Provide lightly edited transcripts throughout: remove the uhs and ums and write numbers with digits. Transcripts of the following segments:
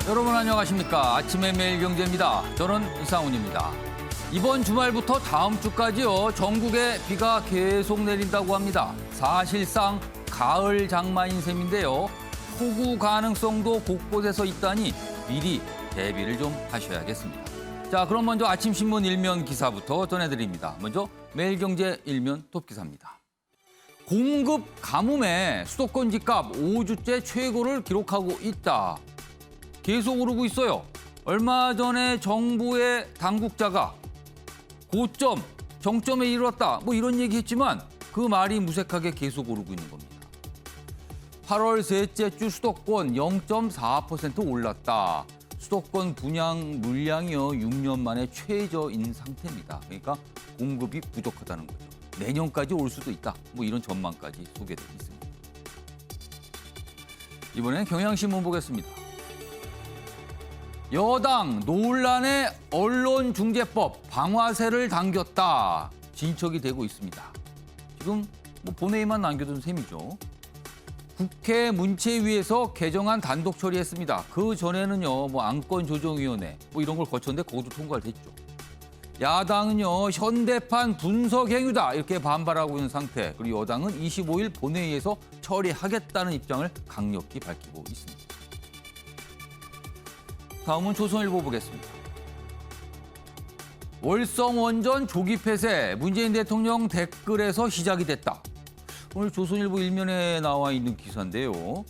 여러분 안녕하십니까. 아침의 매일경제입니다. 저는 이상훈입니다. 이번 주말부터 다음 주까지요. 전국에 비가 계속 내린다고 합니다. 사실상 가을 장마인 셈인데요. 폭우 가능성도 곳곳에서 있다니 미리 대비를 좀 하셔야겠습니다. 자, 그럼 먼저 아침 신문 일면 기사부터 전해드립니다. 먼저 매일경제 일면 톱기사입니다. 공급 가뭄에 수도권 집값 5주째 최고를 기록하고 있다. 계속 오르고 있어요. 얼마 전에 정부의 당국자가 고점, 정점에 이르렀다. 뭐 이런 얘기했지만 그 말이 무색하게 계속 오르고 있는 겁니다. 8월 셋째 주 수도권 0.4% 올랐다. 수도권 분양 물량이요 6년 만에 최저인 상태입니다. 그러니까 공급이 부족하다는 거죠. 내년까지 올 수도 있다. 뭐 이런 전망까지 소개되고 있습니다. 이번엔 경향신문 보겠습니다. 여당 논란의 언론중재법 방아쇠를 당겼다. 진척이 되고 있습니다. 지금 뭐 본회의만 남겨둔 셈이죠. 국회 문체위에서 개정안 단독 처리했습니다. 그 전에는요, 뭐 안건조정위원회 뭐 이런 걸 거쳤는데 거기도 통과가 됐죠. 야당은요, 현대판 분석 행위다 이렇게 반발하고 있는 상태. 그리고 여당은 25일 본회의에서 처리하겠다는 입장을 강력히 밝히고 있습니다. 다음은 조선일보 보겠습니다. 월성 원전 조기 폐쇄, 문재인 대통령 댓글에서 시작이 됐다. 오늘 조선일보 일면에 나와 있는 기사인데요.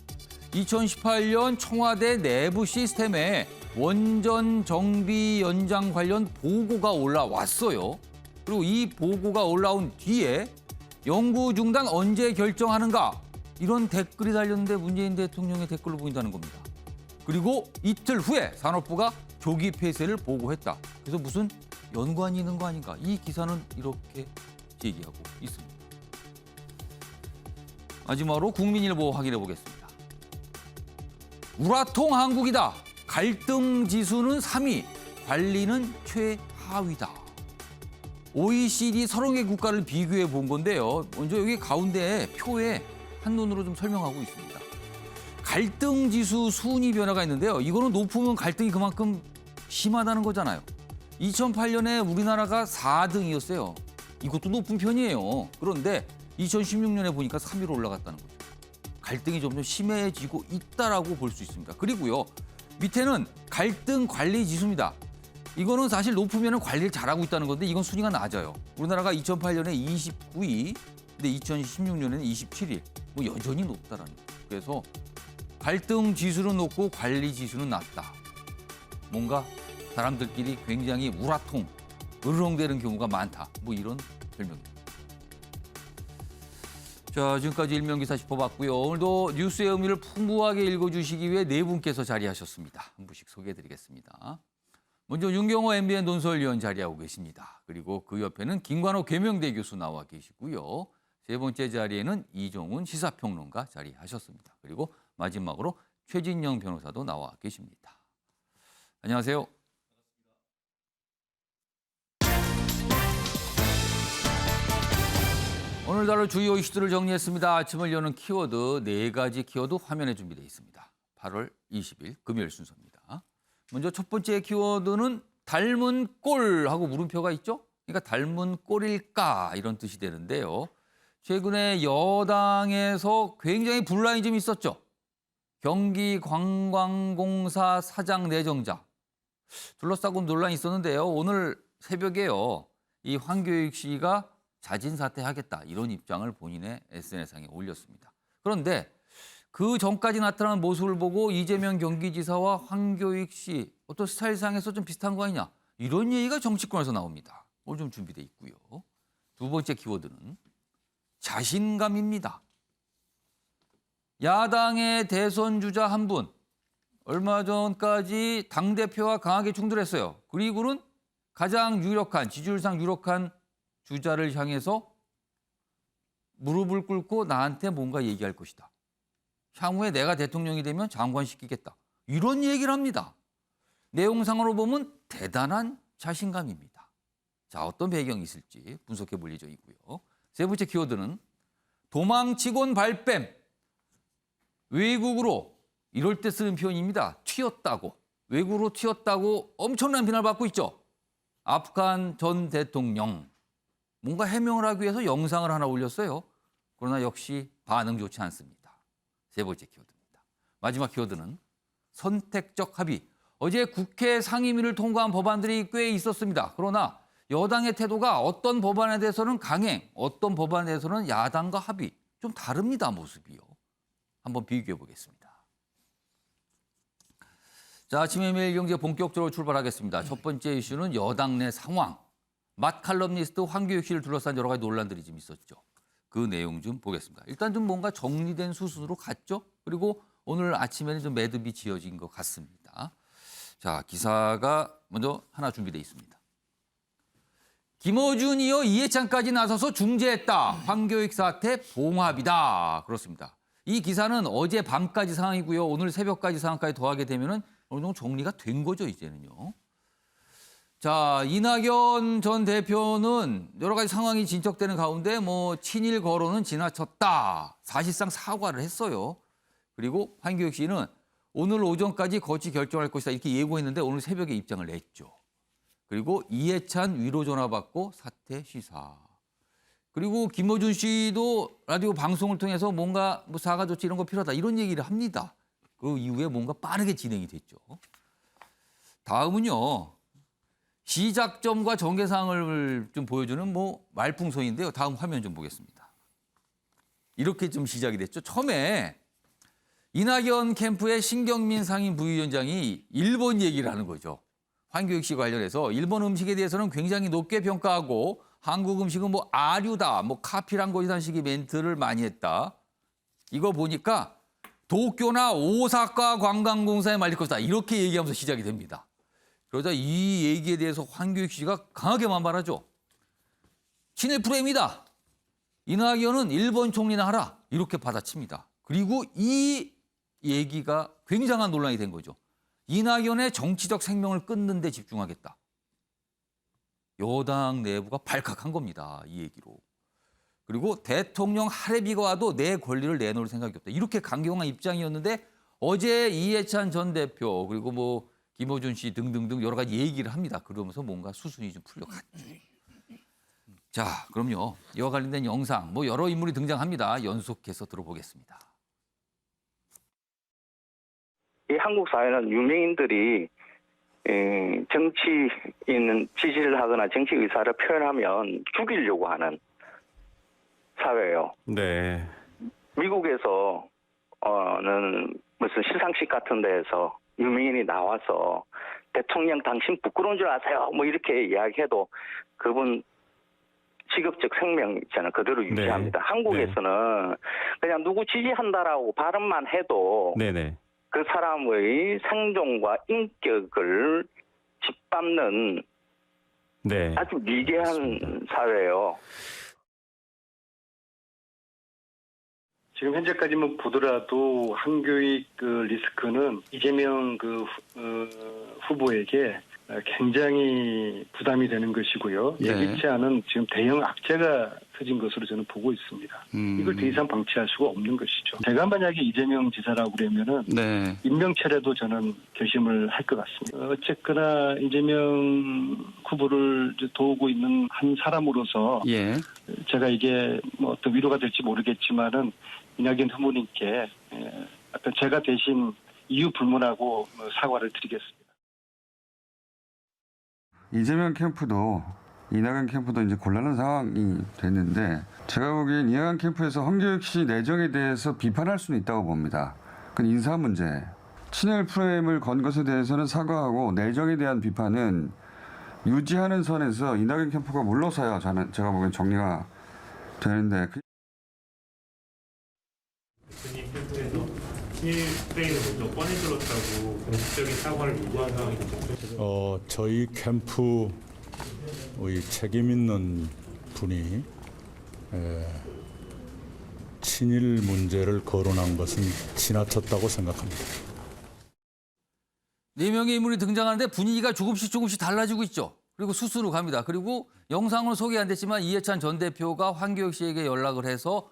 2018년 청와대 내부 시스템에 원전 정비 연장 관련 보고가 올라왔어요. 그리고 이 보고가 올라온 뒤에 연구 중단 언제 결정하는가? 이런 댓글이 달렸는데 문재인 대통령의 댓글로 보인다는 겁니다. 그리고 이틀 후에 산업부가 조기 폐쇄를 보고했다. 그래서 무슨 연관이 있는 거 아닌가? 이 기사는 이렇게 제기하고 있습니다. 마지막으로 국민일보 확인해 보겠습니다. 우라통 한국이다. 갈등 지수는 3위, 관리는 최하위다. OECD 30개 국가를 비교해 본 건데요. 먼저 여기 가운데 표에 한눈으로 좀 설명하고 있습니다. 갈등 지수 순위 변화가 있는데요. 이거는 높으면 갈등이 그만큼 심하다는 거잖아요. 2008년에 우리나라가 4등이었어요. 이것도 높은 편이에요. 그런데 2016년에 보니까 3위로 올라갔다는 거죠. 갈등이 점점 심해지고 있다라고 볼 수 있습니다. 그리고요, 밑에는 갈등 관리 지수입니다. 이거는 사실 높으면 관리를 잘하고 있다는 건데 이건 순위가 낮아요. 우리나라가 2008년에 29위, 근데 2016년에는 27위. 뭐 여전히 높다라는 거죠. 그래서 갈등 지수는 높고 관리 지수는 낮다. 뭔가 사람들끼리 굉장히 우라통, 으르렁대는 경우가 많다. 뭐 이런 별명입니다. 자, 지금까지 일면기사 짚어봤고요. 오늘도 뉴스의 의미를 풍부하게 읽어주시기 위해 네 분께서 자리하셨습니다. 한 분씩 소개해드리겠습니다. 먼저 윤경호 MBN 논설위원 자리하고 계십니다. 그리고 그 옆에는 김관호 계명대 교수 나와 계시고요. 세 번째 자리에는 이종훈 시사평론가 자리하셨습니다. 그리고 마지막으로 최진영 변호사도 나와 계십니다. 안녕하세요. 오늘 다룰 주요 이슈들을 정리했습니다. 아침을 여는 키워드 4가지 키워드 화면에 준비되어 있습니다. 8월 20일 금요일 순서입니다. 먼저 첫 번째 키워드는 닮은 꼴하고 물음표가 있죠? 그러니까 닮은 꼴일까 이런 뜻이 되는데요. 최근에 여당에서 굉장히 분란이 좀 있었죠. 경기관광공사 사장 내정자 둘러싸고 논란이 있었는데요. 오늘 새벽에요. 이 황교익 씨가 자진 사퇴하겠다 이런 입장을 본인의 SNS상에 올렸습니다. 그런데 그 전까지 나타난 모습을 보고 이재명 경기지사와 황교익 씨 어떤 스타일상에서 좀 비슷한 거 아니냐 이런 얘기가 정치권에서 나옵니다. 오늘 좀 준비돼 있고요. 두 번째 키워드는 자신감입니다. 야당의 대선 주자 한 분, 얼마 전까지 당대표와 강하게 충돌했어요. 그리고는 가장 유력한, 지지율상 유력한 주자를 향해서 무릎을 꿇고 나한테 뭔가 얘기할 것이다. 향후에 내가 대통령이 되면 장관시키겠다. 이런 얘기를 합니다. 내용상으로 보면 대단한 자신감입니다. 자, 어떤 배경이 있을지 분석해 볼 예정이고요. 세 번째 키워드는 도망치곤 발뺌. 외국으로 이럴 때 쓰는 표현입니다. 튀었다고. 외구로 튀었다고 엄청난 비난을 받고 있죠. 아프간 전 대통령. 뭔가 해명을 하기 위해서 영상을 하나 올렸어요. 그러나 역시 반응 좋지 않습니다. 세 번째 키워드입니다. 마지막 키워드는 선택적 합의. 어제 국회 상임위를 통과한 법안들이 꽤 있었습니다. 그러나 여당의 태도가 어떤 법안에 대해서는 강행, 어떤 법안에 대해서는 야당과 합의. 좀 다릅니다, 모습이요. 한번 비교해 보겠습니다. 자, 아침에 매일 경제 본격적으로 출발하겠습니다. 첫 번째 이슈는 여당 내 상황. 맛칼럼니스트 황교익 씨를 둘러싼 여러 가지 논란들이 좀 있었죠. 그 내용 좀 보겠습니다. 일단 좀 뭔가 정리된 수순으로 갔죠. 그리고 오늘 아침에는 좀 매듭이 지어진 것 같습니다. 자, 기사가 먼저 하나 준비되어 있습니다. 김어준 이어 이해찬까지 나서서 중재했다. 황교익 사태 봉합이다. 그렇습니다. 이 기사는 어제 밤까지 상황이고요. 오늘 새벽까지 상황까지 더하게 되면은 어느 정도 정리가 된 거죠, 이제는요. 자, 이낙연 전 대표는 여러 가지 상황이 진척되는 가운데 뭐 친일 거론은 지나쳤다. 사실상 사과를 했어요. 그리고 황교익 씨는 오늘 오전까지 거치 결정할 것이다. 이렇게 예고했는데 오늘 새벽에 입장을 냈죠. 그리고 이해찬 위로 전화 받고 사퇴 시사. 그리고 김어준 씨도 라디오 방송을 통해서 뭔가 뭐 사과 조치 이런 거 필요하다. 이런 얘기를 합니다. 그 이후에 뭔가 빠르게 진행이 됐죠. 다음은요. 시작점과 전개사항을 좀 보여주는 뭐 말풍선인데요. 다음 화면 좀 보겠습니다. 이렇게 좀 시작이 됐죠. 처음에 이낙연 캠프의 신경민 상임 부위원장이 일본 얘기를 하는 거죠. 황교익 씨 관련해서 일본 음식에 대해서는 굉장히 높게 평가하고 한국 음식은 뭐 아류다, 뭐 카피란 것이란 식의 멘트를 많이 했다. 이거 보니까 도쿄나 오사카 관광공사에 말릴 것이다. 이렇게 얘기하면서 시작이 됩니다. 그러자 이 얘기에 대해서 황교익 씨가 강하게 반발하죠. 친일 프레임이다. 이낙연은 일본 총리나 하라. 이렇게 받아칩니다. 그리고 이 얘기가 굉장한 논란이 된 거죠. 이낙연의 정치적 생명을 끊는 데 집중하겠다. 여당 내부가 발칵한 겁니다. 이 얘기로. 그리고 대통령 할애비가 와도 내 권리를 내놓을 생각이 없다. 이렇게 강경한 입장이었는데 어제 이해찬 전 대표 그리고 뭐 김어준 씨 등등등 여러 가지 얘기를 합니다. 그러면서 뭔가 수순이 좀 풀려갔죠. 자, 그럼요. 이와 관련된 영상 뭐 여러 인물이 등장합니다. 연속해서 들어보겠습니다. 이 한국 사회는 유명인들이 정치인 지지를 하거나 정치 의사를 표현하면 죽이려고 하는 사회예요. 네. 미국에서는 무슨 시상식 같은 데에서 유명인이 나와서 대통령 당신 부끄러운 줄 아세요? 뭐 이렇게 이야기해도 그분 직업적 생명 있잖아요. 그대로 유지합니다. 네. 한국에서는 그냥 누구 지지한다라고 발언만 해도 네네. 그 사람의 생존과 인격을 짓밟는 네. 아주 미개한 맞습니다. 사회예요. 지금 현재까지만 보더라도 황교익 리스크는 이재명 후보에게 굉장히 부담이 되는 것이고요. 네. 예기치 않은 지금 대형 악재가 터진 것으로 저는 보고 있습니다. 이걸 더 이상 방치할 수가 없는 것이죠. 제가 만약에 이재명 지사라고 그러면은 네. 임명철에도 저는 결심을 할 것 같습니다. 어쨌거나 이재명 후보를 도우고 있는 한 사람으로서 예. 제가 이게 뭐 어떤 위로가 될지 모르겠지만은 이낙연 후보님께 어떤 제가 대신 이유 불문하고 사과를 드리겠습니다. 이재명 캠프도 이낙연 캠프도 이제 곤란한 상황이 됐는데 제가 보기엔 이낙연 캠프에서 황교익 씨 내정에 대해서 비판할 수는 있다고 봅니다. 그건 인사 문제. 친일 프레임을 건 것에 대해서는 사과하고 내정에 대한 비판은 유지하는 선에서 이낙연 캠프가 물러서야 제가 보기엔 정리가 되는데 대표님 캠프에서 친일 프레임을 먼저 꺼내들었다고 공식적인 사과를 요구한 상황이 됐죠. 저희 캠프의 책임 있는 분이 친일 문제를 거론한 것은 지나쳤다고 생각합니다. 네 명의 인물이 등장하는데 분위기가 조금씩 달라지고 있죠. 그리고 수수로 갑니다. 그리고 영상으로 소개 안 됐지만 이해찬 전 대표가 황교익 씨에게 연락을 해서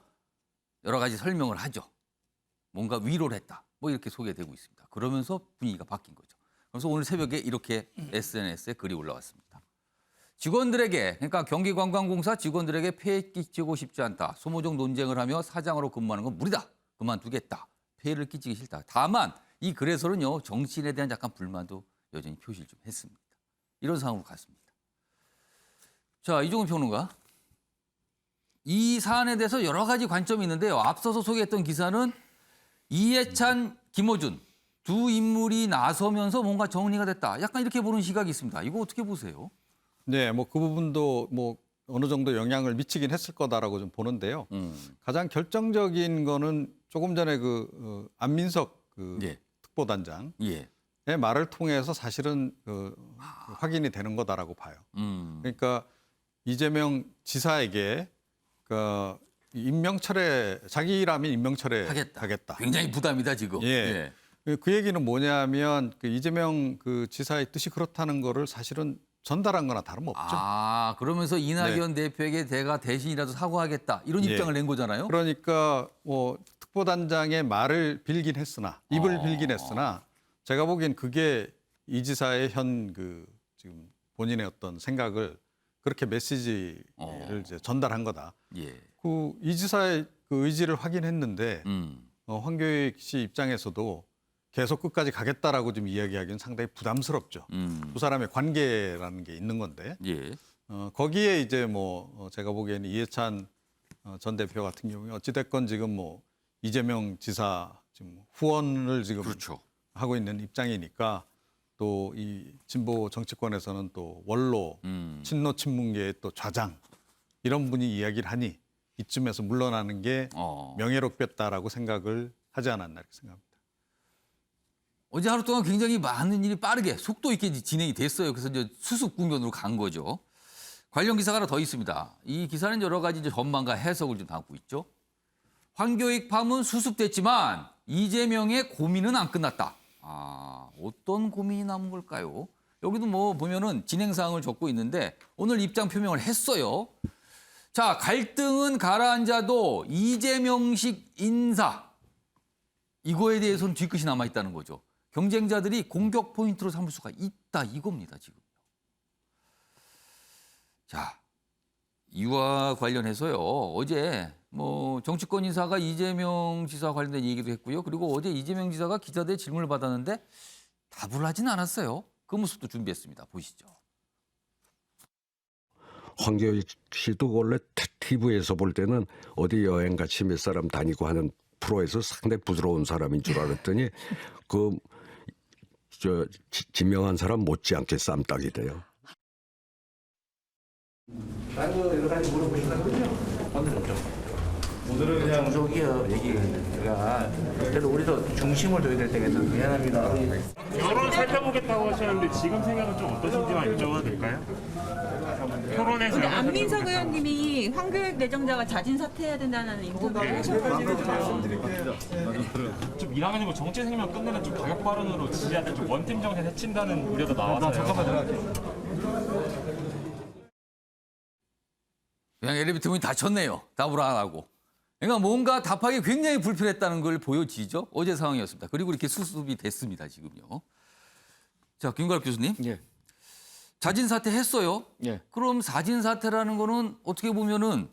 여러 가지 설명을 하죠. 뭔가 위로를 했다. 뭐 이렇게 소개되고 있습니다. 그러면서 분위기가 바뀐 거죠. 그래서 오늘 새벽에 이렇게 SNS에 글이 올라왔습니다. 직원들에게, 그러니까 경기관광공사 직원들에게 폐해 끼치고 싶지 않다. 소모적 논쟁을 하며 사장으로 근무하는 건 무리다. 그만두겠다. 폐해를 끼치기 싫다. 다만 이 글에서는요, 정치인에 대한 약간 불만도 여전히 표시를 좀 했습니다. 이런 상황으로 갔습니다. 자, 이종훈 평론가. 이 사안에 대해서 여러 가지 관점이 있는데요. 앞서서 소개했던 기사는 이해찬, 김어준 두 인물이 나서면서 뭔가 정리가 됐다. 약간 이렇게 보는 시각이 있습니다. 이거 어떻게 보세요? 네, 뭐 그 부분도 뭐 어느 정도 영향을 미치긴 했을 거다라고 좀 보는데요. 가장 결정적인 거는 조금 전에 안민석 예. 특보단장의 예. 말을 통해서 사실은 확인이 되는 거다라고 봐요. 그러니까 이재명 지사에게 임명철회 자기라면 임명철회 하겠다. 굉장히 부담이다 지금. 예. 그 얘기는 뭐냐면 이재명 지사의 뜻이 그렇다는 거를 사실은 전달한 거나 다름없죠. 아, 그러면서 이낙연 대표에게 내가 대신이라도 사과하겠다. 이런 입장을 낸 거잖아요. 그러니까 뭐 특보단장의 말을 빌긴 했으나 입을 빌긴 했으나 제가 보기엔 그게 이 지사의 지금 본인의 어떤 생각을 그렇게 메시지를 이제 전달한 거다. 예. 이 지사의 그 의지를 확인했는데 황교익 씨 입장에서도 계속 끝까지 가겠다라고 좀 이야기하기는 상당히 부담스럽죠. 두 사람의 관계라는 게 있는 건데 예. 거기에 이제 제가 보기에는 이해찬 전 대표 같은 경우에 어찌됐건 지금 이재명 지사 지금 후원을 지금 그렇죠. 하고 있는 입장이니까 또 이 진보 정치권에서는 또 원로 친노 친문계의 또 좌장 이런 분이 이야기를 하니 이쯤에서 물러나는 게 명예롭겠다라고 생각을 하지 않았나 이렇게 생각합니다. 어제 하루 동안 굉장히 많은 일이 빠르게 속도 있게 진행이 됐어요. 그래서 이제 수습 국면으로 간 거죠. 관련 기사가 하나 더 있습니다. 이 기사는 여러 가지 이제 전망과 해석을 좀 담고 있죠. 황교익 파문 수습됐지만 이재명의 고민은 안 끝났다. 어떤 고민이 남은 걸까요? 여기도 보면은 진행 사항을 적고 있는데 오늘 입장 표명을 했어요. 자, 갈등은 가라앉아도 이재명식 인사. 이거에 대해서는 뒤끝이 남아 있다는 거죠. 경쟁자들이 공격 포인트로 삼을 수가 있다 이겁니다, 지금. 자, 이와 관련해서요. 어제 정치권 인사가 이재명 지사 관련된 얘기도 했고요. 그리고 어제 이재명 지사가 기자들의 질문을 받았는데 답을 하진 않았어요. 그 모습도 준비했습니다. 보시죠. 황교익 씨도 원래 TV에서 볼 때는 어디 여행 같이 몇 사람 다니고 하는 프로에서 상당히 부드러운 사람인 줄 알았더니 지명한 사람 못지않게 쌈딱이 돼요. 여러 가지 물어보시려고요. 오늘은 그냥 무속이요 얘기가. 그래도 우리도 중심을 둬야 될 때가 있어서 미안합니다. 여론 살펴보겠다고 하셨는데 지금 생각은 좀 어떠신지만 여쭤봐도 될까요? 토론에서 근데 안민석 의원님이 황교익 내정자가 자진 사퇴해야 된다는 인터뷰를 하셔가지고 좀 1학년이고 정치 생명 끝내는 좀 가격 발언으로 지지자들 좀 원팀 정신 해친다는 우려도 나와서요. 잠깐만. 그냥 엘리베이터 문이 닫혔네요. 답을 안 하고. 그러니까 뭔가 답하기 굉장히 불편했다는 걸 보여지죠. 어제 상황이었습니다. 그리고 이렇게 수습이 됐습니다. 지금요. 자, 김가럽 교수님. 예. 자진 사퇴했어요. 예. 그럼 자진 사퇴라는 거는 어떻게 보면은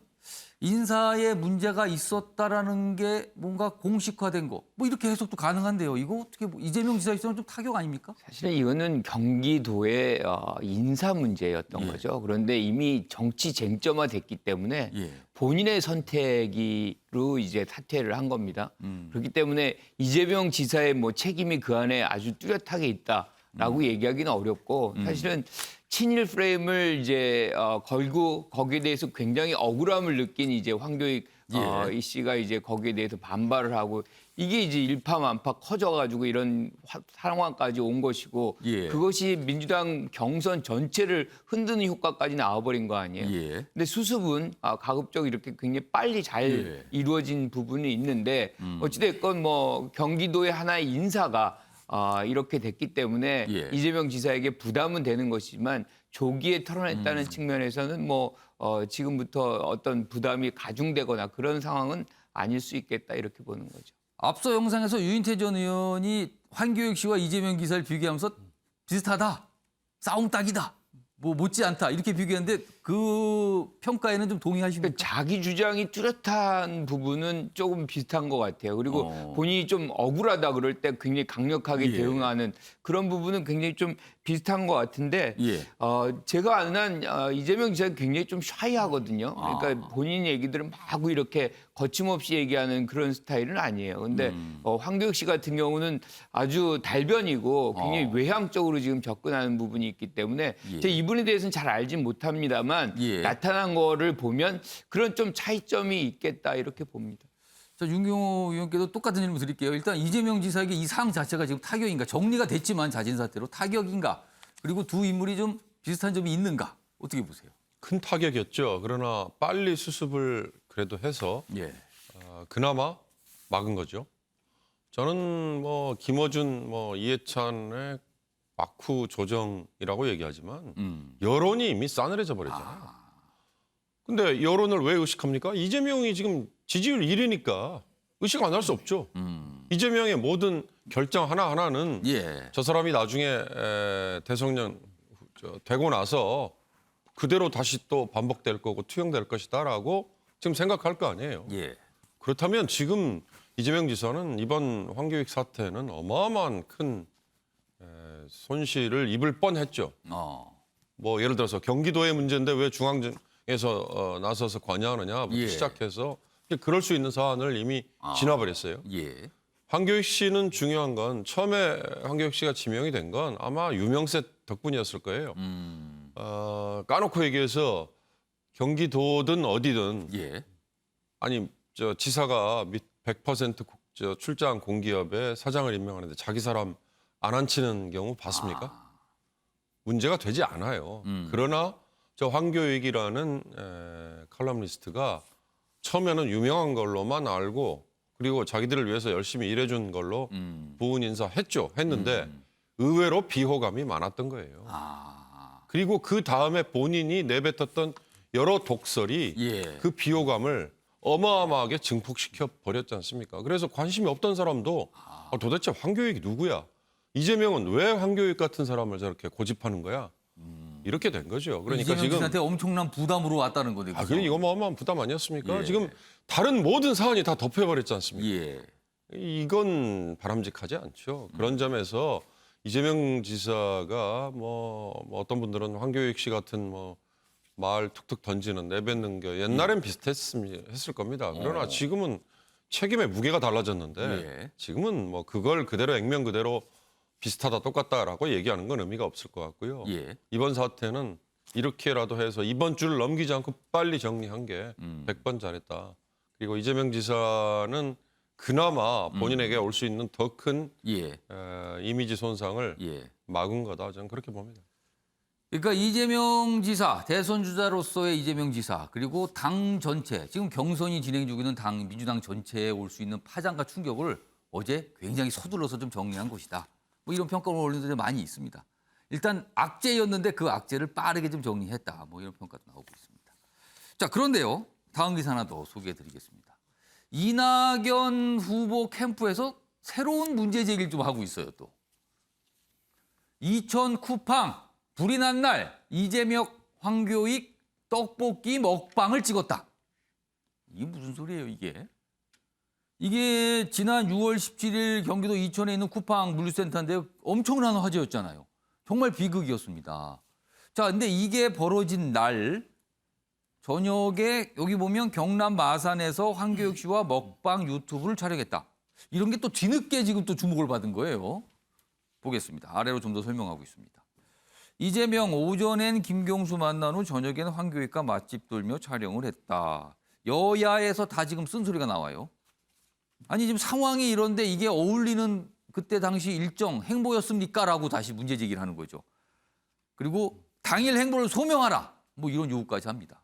인사에 문제가 있었다라는 게 뭔가 공식화된 거. 이렇게 해석도 가능한데요. 이거 어떻게 이재명 지사 입장은 좀 타격 아닙니까? 사실은 이거는 경기도의 인사 문제였던 거죠. 그런데 이미 정치 쟁점화 됐기 때문에 본인의 선택으로 이제 사퇴를 한 겁니다. 그렇기 때문에 이재명 지사의 책임이 그 안에 아주 뚜렷하게 있다라고 얘기하기는 어렵고 사실은 친일 프레임을 이제 걸고 거기에 대해서 굉장히 억울함을 느낀 이제 황교익 이 씨가 이제 거기에 대해서 반발을 하고 이게 이제 일파만파 커져가지고 이런 상황까지 온 것이고 그것이 민주당 경선 전체를 흔드는 효과까지 나와버린 거 아니에요. 근데 수습은 가급적 이렇게 굉장히 빨리 잘 이루어진 부분이 있는데 어찌됐건 경기도의 하나의 인사가 이렇게 됐기 때문에 이재명 지사에게 부담은 되는 것이지만 조기에 털어냈다는 측면에서는 지금부터 어떤 부담이 가중되거나 그런 상황은 아닐 수 있겠다 이렇게 보는 거죠. 앞서 영상에서 유인태 전 의원이 황교익 씨와 이재명 기사를 비교하면서 비슷하다. 싸움 딱이다. 뭐 못지않다. 이렇게 비교했는데 그 평가에는 좀 동의하십니까? 자기 주장이 뚜렷한 부분은 조금 비슷한 것 같아요. 그리고 본인이 좀 억울하다 그럴 때 굉장히 강력하게 대응하는 그런 부분은 굉장히 좀 비슷한 것 같은데 제가 아는 한 이재명 지사는 굉장히 좀 샤이하거든요. 그러니까 본인 얘기들을 마구 이렇게 거침없이 얘기하는 그런 스타일은 아니에요. 근데 황교익 씨 같은 경우는 아주 달변이고 굉장히 외향적으로 지금 접근하는 부분이 있기 때문에 제가 이분에 대해서는 잘 알진 못합니다만 나타난 거를 보면 그런 좀 차이점이 있겠다 이렇게 봅니다. 자, 윤경호 의원께도 똑같은 질문 드릴게요. 일단 이재명 지사에게 이 사항 자체가 지금 타격인가? 정리가 됐지만 자진 사퇴로 타격인가? 그리고 두 인물이 좀 비슷한 점이 있는가? 어떻게 보세요? 큰 타격이었죠. 그러나 빨리 수습을 그래도 해서 그나마 막은 거죠. 저는 뭐 김어준, 뭐 이해찬의 막후 조정이라고 얘기하지만 여론이 이미 싸늘해져 버렸잖아요. 근데 여론을 왜 의식합니까? 이재명이 지금 지지율 1위니까 의식 안 할 수 없죠. 이재명의 모든 결정 하나하나는 저 사람이 나중에 대통령 되고 나서 그대로 다시 또 반복될 거고 투영될 것이다라고 지금 생각할 거 아니에요. 그렇다면 지금 이재명 지사는 이번 황교익 사태는 어마어마한 큰 손실을 입을 뻔했죠. 뭐 예를 들어서 경기도의 문제인데 왜 중앙에서 나서서 관여하느냐부터 시작해서 그럴 수 있는 사안을 이미 지나버렸어요. 황교익 씨는 중요한 건 처음에 황교익 씨가 지명이 된 건 아마 유명세 덕분이었을 거예요. 까놓고 얘기해서 경기도든 어디든 아니 저 지사가 100% 출자한 공기업에 사장을 임명하는데 자기 사람 안 앉히는 경우 봤습니까? 문제가 되지 않아요. 그러나 저 황교익이라는 칼럼니스트가 처음에는 유명한 걸로만 알고 그리고 자기들을 위해서 열심히 일해준 걸로 부은 인사했는데 의외로 비호감이 많았던 거예요. 그리고 그 다음에 본인이 내뱉었던 여러 독설이 그 비호감을 어마어마하게 증폭시켜 버렸지 않습니까? 그래서 관심이 없던 사람도 도대체 황교익이 누구야? 이재명은 왜 황교익 같은 사람을 저렇게 고집하는 거야? 이렇게 된 거죠. 그러니까 이재명 지사한테 엄청난 부담으로 왔다는 거네요. 그게 이거 어마어마한 부담 아니었습니까? 지금 다른 모든 사안이 다 덮여버렸지 않습니까? 이건 바람직하지 않죠. 그런 점에서 이재명 지사가 뭐 어떤 분들은 황교익 씨 같은 뭐 말 툭툭 던지는 내뱉는 게 옛날엔 비슷했을 겁니다. 그러나 지금은 책임의 무게가 달라졌는데 지금은 뭐 그걸 그대로 액면 그대로 비슷하다 똑같다라고 얘기하는 건 의미가 없을 것 같고요. 이번 사태는 이렇게라도 해서 이번 주를 넘기지 않고 빨리 정리한 게 100번 잘했다. 그리고 이재명 지사는 그나마 본인에게 올 수 있는 더 큰 이미지 손상을 막은 거다. 저는 그렇게 봅니다. 그러니까 이재명 지사, 대선 주자로서의 이재명 지사, 그리고 당 전체, 지금 경선이 진행 중이는 당 민주당 전체에 올 수 있는 파장과 충격을 어제 굉장히 서둘러서 좀 정리한 것이다. 뭐 이런 평가를 올리는 데도 많이 있습니다. 일단 악재였는데 그 악재를 빠르게 좀 정리했다. 뭐 이런 평가도 나오고 있습니다. 자, 그런데요. 다음 기사 하나 더 소개해드리겠습니다. 이낙연 후보 캠프에서 새로운 문제 제기를 좀 하고 있어요. 또. 이천 쿠팡 불이 난 날 이재명, 황교익 떡볶이 먹방을 찍었다. 이게 무슨 소리예요, 이게? 이게 지난 6월 17일 경기도 이천에 있는 쿠팡 물류센터인데 엄청난 화제였잖아요. 정말 비극이었습니다. 자, 근데 이게 벌어진 날 저녁에 여기 보면 경남 마산에서 황교익 씨와 먹방 유튜브를 촬영했다. 이런 게 또 뒤늦게 지금 또 주목을 받은 거예요. 보겠습니다. 아래로 좀 더 설명하고 있습니다. 이재명 오전엔 김경수 만난 후 저녁에는 황교익과 맛집 돌며 촬영을 했다. 여야에서 다 지금 쓴소리가 나와요. 아니 지금 상황이 이런데 이게 어울리는 그때 당시 일정 행보였습니까? 라고 다시 문제 제기를 하는 거죠. 그리고 당일 행보를 소명하라. 뭐 이런 요구까지 합니다.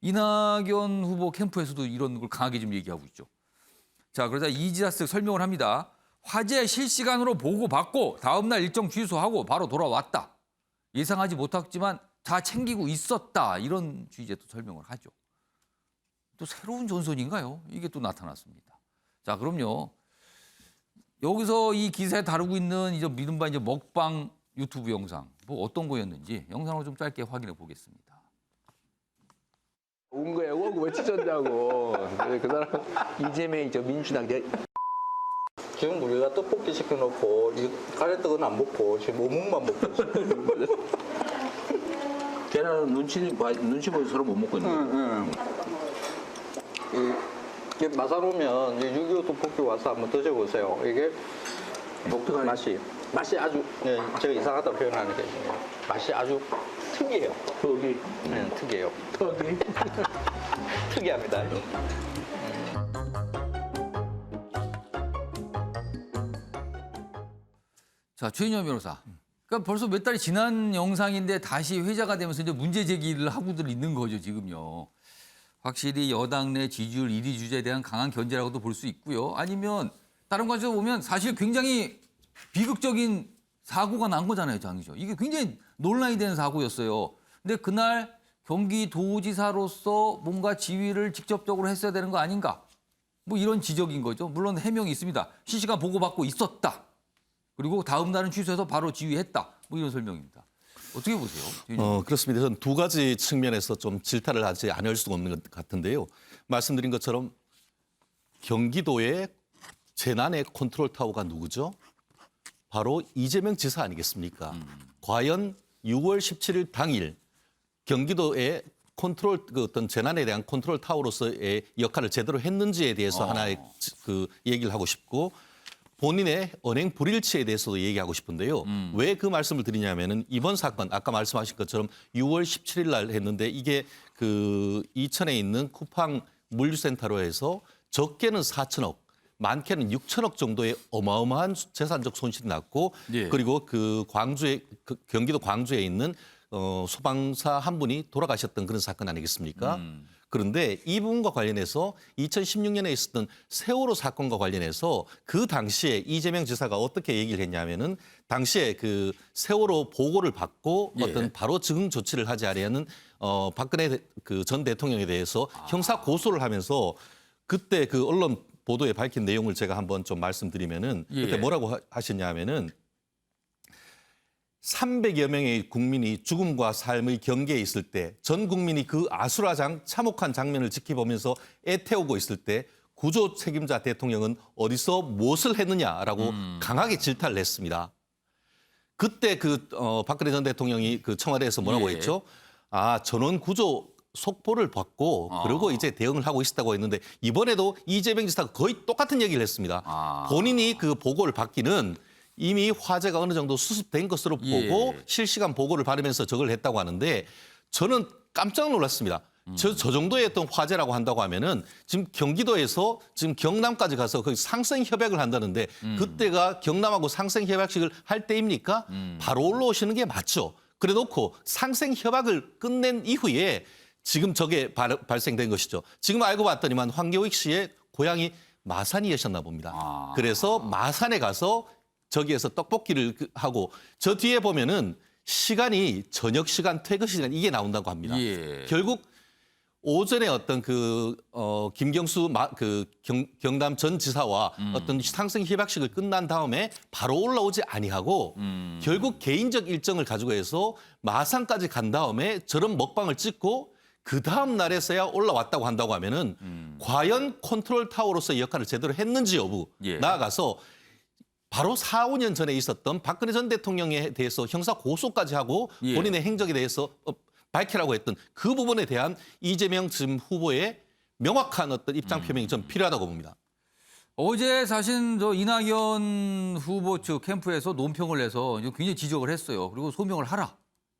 이낙연 후보 캠프에서도 이런 걸 강하게 좀 얘기하고 있죠. 자, 그러자 이지사 측 설명을 합니다. 화재 실시간으로 보고받고 다음날 일정 취소하고 바로 돌아왔다. 예상하지 못했지만 다 챙기고 있었다. 이런 취지의 또 설명을 하죠. 또 새로운 전선인가요? 이게 또 나타났습니다. 자, 그럼요. 여기서 이 기사에 다루고 있는 이제 이른바 이제 먹방 유튜브 영상 뭐 어떤 거였는지 영상으로 좀 짧게 확인해 보겠습니다. 온 거야. 오고 왜 찢었냐고. 그 사람 이재명이 저 민주당 지금 우리가 떡볶이 시켜놓고 이 가래떡은 안 먹고 지금 오목만 먹고 있어요. 걔는 눈치 보여서 서로 못 먹고 있는 응. 이게 마산 오면 6.25 떡볶이 와서 한번 드셔보세요. 이게 독특한 맛이 아주 제가 이상하다 표현하는 게 맛이 아주 특이해요. 턱이 특이해요. 턱이 특이합니다. 자, 최인현 변호사. 그러니까 벌써 몇 달이 지난 영상인데 다시 회자가 되면서 이제 문제 제기를 하고들 있는 거죠, 지금요. 확실히 여당 내 지지율 1위 주자에 대한 강한 견제라고도 볼 수 있고요. 아니면 다른 관점에서 보면 사실 굉장히 비극적인 사고가 난 거잖아요, 장이죠. 이게 굉장히 논란이 되는 사고였어요. 근데 그날 경기도지사로서 뭔가 지휘를 직접적으로 했어야 되는 거 아닌가? 뭐 이런 지적인 거죠. 물론 해명이 있습니다. 실시간 보고받고 있었다. 그리고 다음 날은 취소해서 바로 지휘했다. 뭐 이런 설명입니다. 어떻게 보세요? 그렇습니다. 저는 두 가지 측면에서 좀 질타를 하지 않을 수가 없는 것 같은데요. 말씀드린 것처럼 경기도의 재난의 컨트롤 타워가 누구죠? 바로 이재명 지사 아니겠습니까? 과연 6월 17일 당일 경기도의 컨트롤 그 어떤 재난에 대한 컨트롤 타워로서의 역할을 제대로 했는지에 대해서 하나의 그 얘기를 하고 싶고 본인의 언행 불일치에 대해서도 얘기하고 싶은데요. 왜 그 말씀을 드리냐면은 이번 사건 아까 말씀하신 것처럼 6월 17일 날 했는데 이게 그 이천에 있는 쿠팡 물류센터로 해서 적게는 4천억, 많게는 6천억 정도의 어마어마한 재산적 손실이 났고 그리고 그 광주에 경기도 광주에 있는 소방사 한 분이 돌아가셨던 그런 사건 아니겠습니까? 그런데 이 부분과 관련해서 2016년에 있었던 세월호 사건과 관련해서 그 당시에 이재명 지사가 어떻게 얘기를 했냐면은 당시에 그 세월호 보고를 받고 어떤 바로 즉응 조치를 하지 않으려는 박근혜 그 전 대통령에 대해서 형사 고소를 하면서 그때 그 언론 보도에 밝힌 내용을 제가 한번 좀 말씀드리면은 그때 뭐라고 하셨냐면은 300여 명의 국민이 죽음과 삶의 경계에 있을 때 전 국민이 그 아수라장 참혹한 장면을 지켜보면서 애태우고 있을 때 구조 책임자 대통령은 어디서 무엇을 했느냐라고 강하게 질타를 했습니다. 그때 그 박근혜 전 대통령이 그 청와대에서 뭐라고 했죠? 아, 전원 구조 속보를 받고 그러고 이제 대응을 하고 있었다고 했는데 이번에도 이재명 지사가 거의 똑같은 얘기를 했습니다. 본인이 그 보고를 받기는 이미 화재가 어느 정도 수습된 것으로 보고 실시간 보고를 받으면서 저걸 했다고 하는데 저는 깜짝 놀랐습니다. 저 정도의 어떤 화재라고 한다고 하면은 지금 경기도에서 지금 경남까지 가서 거기 상생 협약을 한다는데 그때가 경남하고 상생 협약식을 할 때입니까? 바로 올라오시는 게 맞죠. 그래 놓고 상생 협약을 끝낸 이후에 지금 저게 발생된 것이죠. 지금 알고 봤더니만 황교익 씨의 고향이 마산이셨나 봅니다. 그래서 마산에 가서 저기에서 떡볶이를 하고 저 뒤에 보면은 시간이 저녁 시간, 퇴근 시간 이게 나온다고 합니다. 결국 오전에 어떤 그 김경수 경남 전 지사와 어떤 상생 협약식을 끝난 다음에 바로 올라오지 아니하고 결국 개인적 일정을 가지고 해서 마산까지 간 다음에 저런 먹방을 찍고 그 다음 날에서야 올라왔다고 한다고 하면은 과연 컨트롤 타워로서의 역할을 제대로 했는지 여부 나아가서 바로 4, 5년 전에 있었던 박근혜 전 대통령에 대해서 형사 고소까지 하고 본인의 행적에 대해서 밝히라고 했던 그 부분에 대한 이재명 지금 후보의 명확한 어떤 입장 표명이 좀 필요하다고 봅니다. 어제 사실 저 이낙연 후보 측 캠프에서 논평을 내서 굉장히 지적을 했어요. 그리고 소명을 하라.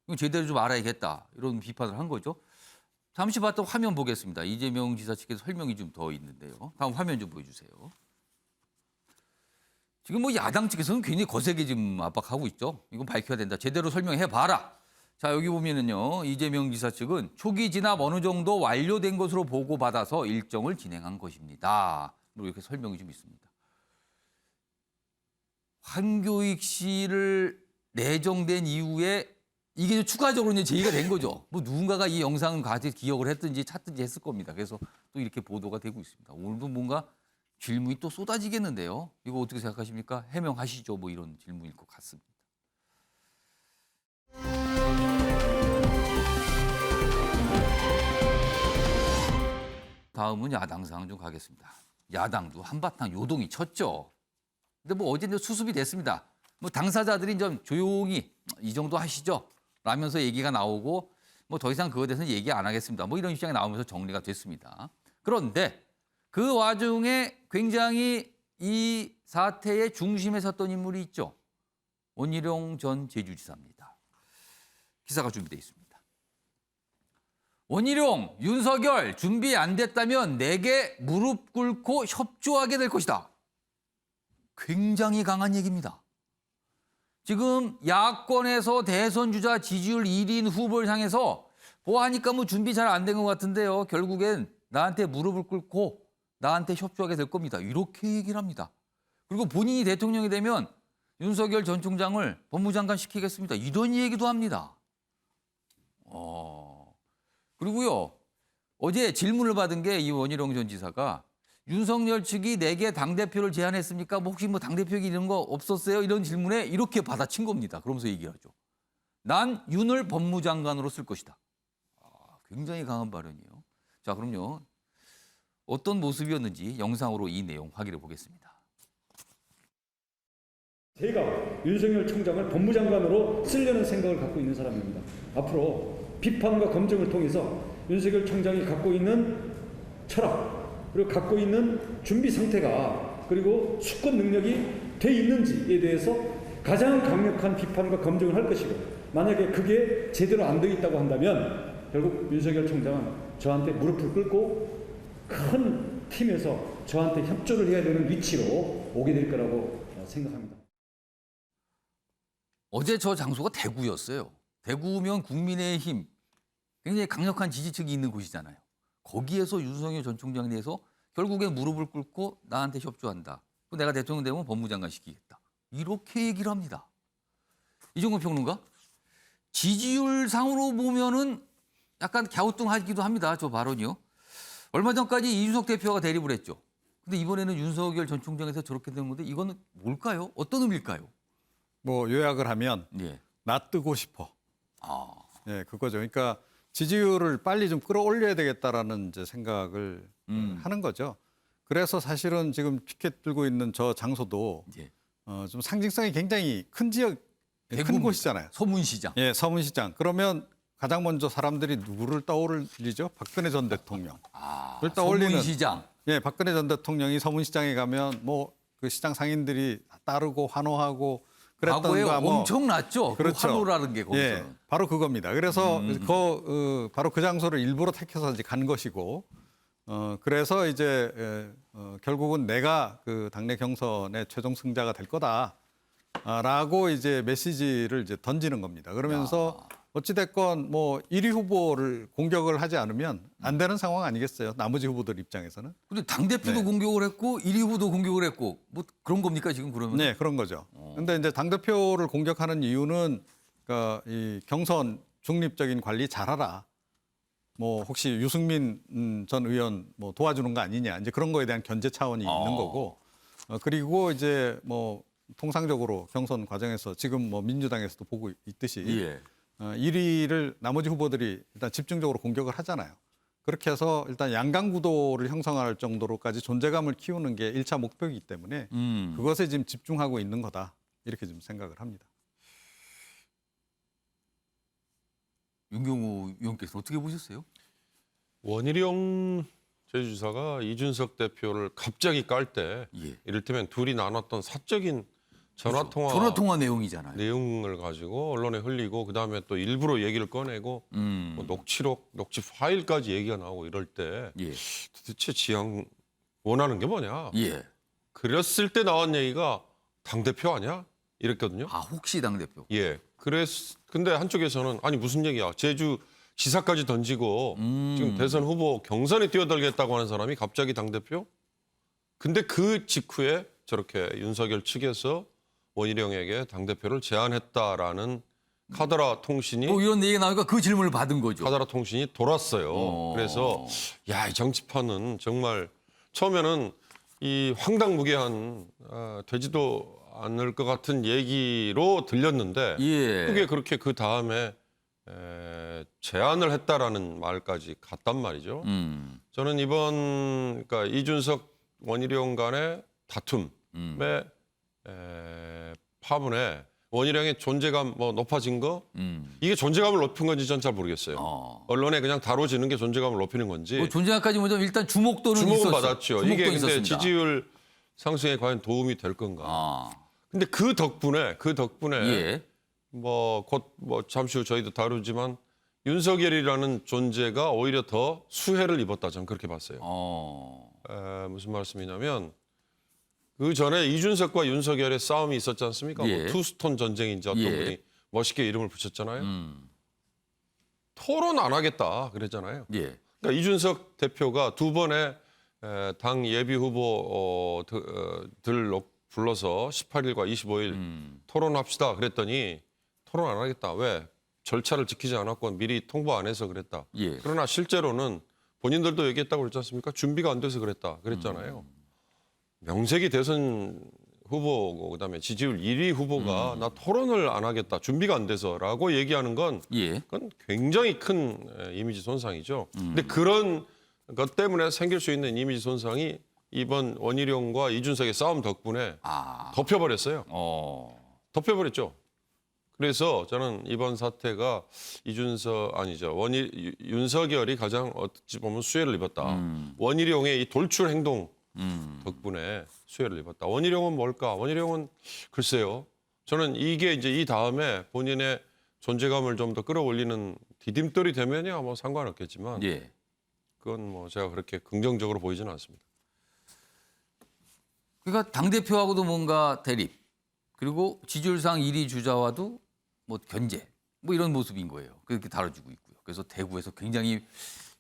이거 제대로 좀 알아야겠다. 이런 비판을 한 거죠. 잠시 봤던 화면 보겠습니다. 이재명 지사 측에서 설명이 좀 더 있는데요. 다음 화면 좀 보여주세요. 지금 뭐 야당 측에서는 굉장히 거세게 지금 압박하고 있죠. 이건 밝혀야 된다. 제대로 설명해봐라. 자, 여기 보면은요. 이재명 지사 측은 초기 진압 어느 정도 완료된 것으로 보고받아서 일정을 진행한 것입니다. 이렇게 설명이 좀 있습니다. 황교익 씨를 내정된 이후에 이게 추가적으로 이제 제기가 된 거죠. 뭐 누군가가 이 영상을 같이 기억을 했든지 찾든지 했을 겁니다. 그래서 또 이렇게 보도가 되고 있습니다. 오늘도 뭔가 질문이 또 쏟아지겠는데요. 이거 어떻게 생각하십니까? 해명하시죠. 뭐 이런 질문일 것 같습니다. 다음은 야당 상황 좀 가겠습니다. 야당도 한바탕 요동이 쳤죠. 근데 뭐 어제 수습이 됐습니다. 뭐 당사자들이 좀 조용히 이 정도 하시죠 라면서 얘기가 나오고 뭐 더 이상 그거에 대해서는 얘기 안 하겠습니다. 뭐 이런 입장이 나오면서 정리가 됐습니다. 그런데 그 와중에 굉장히 이 사태의 중심에 섰던 인물이 있죠. 원희룡 전 제주지사입니다. 기사가 준비되어 있습니다. 원희룡, 윤석열 준비 안 됐다면 내게 무릎 꿇고 협조하게 될 것이다. 굉장히 강한 얘기입니다. 지금 야권에서 대선 주자 지지율 1위인 후보를 향해서 보아하니까 뭐 준비 잘 안 된 것 같은데요. 결국엔 나한테 무릎을 꿇고 나한테 협조하게 될 겁니다. 이렇게 얘기를 합니다. 그리고 본인이 대통령이 되면 윤석열 전 총장을 법무장관 시키겠습니다. 이런 얘기도 합니다. 그리고요. 어제 질문을 받은 게 이 원희룡 전 지사가 윤석열 측이 내게 당대표를 제안했습니까? 뭐 혹시 뭐 당대표 얘기 이런 거 없었어요? 이런 질문에 이렇게 받아친 겁니다. 그러면서 얘기하죠. 난 윤을 법무장관으로 쓸 것이다. 굉장히 강한 발언이에요. 자, 그럼요. 어떤 모습이었는지 영상으로 이 내용 확인해 보겠습니다. 제가 윤석열 총장을 법무장관으로 쓰려는 생각을 갖고 있는 사람입니다. 앞으로 비판과 검증을 통해서 윤석열 총장이 갖고 있는 철학, 그리고 갖고 있는 준비 상태가 그리고 수권 능력이 돼 있는지에 대해서 가장 강력한 비판과 검증을 할 것이고, 만약에 그게 제대로 안 돼 있다고 한다면 결국 윤석열 총장은 저한테 무릎을 꿇고 큰 팀에서 저한테 협조를 해야 되는 위치로 오게 될 거라고 생각합니다. 어제 저 장소가 대구였어요. 대구면 국민의힘 굉장히 강력한 지지층이 있는 곳이잖아요. 거기에서 윤석열 전 총장에 대해서 결국엔 무릎을 꿇고 나한테 협조한다. 내가 대통령 되면 법무장관 시키겠다. 이렇게 얘기를 합니다. 이종근 평론가, 지지율 상으로 보면은 약간 갸우뚱하기도 합니다. 저 발언이요. 얼마 전까지 이준석 대표가 대립을 했죠. 근데 이번에는 윤석열 전 총장에서 저렇게 된 건데 이거는 뭘까요? 어떤 의미일까요? 뭐 요약을 하면 놔뜨고 싶어. 예, 그거죠. 그러니까 지지율을 빨리 좀 끌어올려야 되겠다라는 이제 생각을 하는 거죠. 그래서 사실은 지금 피켓 들고 있는 저 장소도 좀 상징성이 굉장히 큰 지역, 큰 곳이잖아요. 서문시장. 예, 서문시장. 그러면 가장 먼저 사람들이 누구를 떠올리죠? 박근혜 전 대통령. 서문시장. 예, 박근혜 전 대통령이 서문시장에 가면 뭐 그 시장 상인들이 따르고 환호하고 과거에 엄청났죠. 그렇죠. 그 환호라는 게 거기서. 예, 바로 그겁니다. 그래서 바로 그 장소를 일부러 택해서 이제 간 것이고, 그래서 이제 결국은 내가 그 당내 경선의 최종 승자가 될 거다라고 이제 메시지를 이제 던지는 겁니다. 그러면서 어찌됐건 뭐 1위 후보를 공격을 하지 않으면 안 되는 상황 아니겠어요? 나머지 후보들 입장에서는. 근데 당대표도 공격을 했고 1위 후보도 공격을 했고 뭐 그런 겁니까 지금 그러면? 네, 그런 거죠. 근데 이제 당대표를 공격하는 이유는 그러니까 이 경선 중립적인 관리 잘하라. 뭐 혹시 유승민 전 의원 뭐 도와주는 거 아니냐. 이제 그런 거에 대한 견제 차원이 있는 거고. 그리고 이제 뭐 통상적으로 경선 과정에서 지금 뭐 민주당에서도 보고 있듯이 1위를 나머지 후보들이 일단 집중적으로 공격을 하잖아요. 그렇게 해서 일단 양강 구도를 형성할 정도로까지 존재감을 키우는 게 1차 목표이기 때문에 그것에 지금 집중하고 있는 거다. 이렇게 좀 생각을 합니다. 윤경호 의원께서 어떻게 보셨어요? 원희룡 제주지사가 이준석 대표를 갑자기 깔 때 이를테면 둘이 나눴던 사적인 전화통화 내용이잖아요. 내용을 가지고 언론에 흘리고 그다음에 또 일부러 얘기를 꺼내고 뭐 녹취록, 녹취 파일까지 얘기가 나오고 이럴 때 도대체 지향 원하는 게 뭐냐. 그랬을 때 나온 얘기가 당대표 아니야? 이랬거든요. 혹시 당대표? 예. 근데 한쪽에서는 아니 무슨 얘기야. 제주 지사까지 던지고 지금 대선 후보 경선에 뛰어들겠다고 하는 사람이 갑자기 당대표? 근데 그 직후에 저렇게 윤석열 측에서 원희룡에게 당대표를 제안했다라는 카더라 통신이 이런 얘기가 나오니까 그 질문을 받은 거죠. 카더라 통신이 돌았어요. 그래서 야, 이 정치판은 정말 처음에는 이 황당무계한 되지도 않을 것 같은 얘기로 들렸는데 그게 그렇게 그 다음에 제안을 했다라는 말까지 갔단 말이죠. 저는 이번 그러니까 이준석 원희룡 간의 다툼의 파문에 원희룡의 존재감 뭐 높아진 거 이게 존재감을 높인 건지 전 잘 모르겠어요. 언론에 그냥 다뤄지는 게 존재감을 높이는 건지. 뭐 존재감까지 먼저 일단 주목도는 주목은 있었죠. 받았죠. 주목도 이게 근데 있었습니다. 지지율 상승에 과연 도움이 될 건가. 근데 그 덕분에 예. 뭐 곧 뭐 잠시 후 저희도 다루지만 윤석열이라는 존재가 오히려 더 수혜를 입었다 저는 그렇게 봤어요. 무슨 말씀이냐면 그 전에 이준석과 윤석열의 싸움이 있었지 않습니까? 예. 뭐 투스톤 전쟁인지 어떤 예. 분이 멋있게 이름을 붙였잖아요. 토론 안 하겠다 그랬잖아요. 예. 그러니까 이준석 대표가 두 번의 당 예비 후보들 불러서 18일과 25일 토론합시다 그랬더니 토론 안 하겠다. 왜? 절차를 지키지 않았고 미리 통보 안 해서 그랬다. 예. 그러나 실제로는 본인들도 얘기했다고 그랬지 않습니까? 준비가 안 돼서 그랬다. 그랬잖아요. 명색이 대선 후보고 그다음에 지지율 1위 후보가 나 토론을 안 하겠다. 준비가 안 돼서라고 얘기하는 건 그건 굉장히 큰 이미지 손상이죠. 근데 그런 것 때문에 생길 수 있는 이미지 손상이 이번 원희룡과 이준석의 싸움 덕분에 덮여버렸어요. 덮여버렸죠. 그래서 저는 이번 사태가 윤석열이 가장 어찌 보면 수혜를 입었다. 원희룡의 이 돌출 행동 덕분에 수혜를 입었다. 원희룡은 뭘까? 원희룡은 글쎄요. 저는 이게 이제 이 다음에 본인의 존재감을 좀 더 끌어올리는 디딤돌이 되면야 뭐 상관없겠지만 그건 뭐 제가 그렇게 긍정적으로 보이지는 않습니다. 그러니까 당대표하고도 뭔가 대립, 그리고 지지율상 1위 주자와도 뭐 견제, 뭐 이런 모습인 거예요. 그렇게 다뤄지고 있고요. 그래서 대구에서 굉장히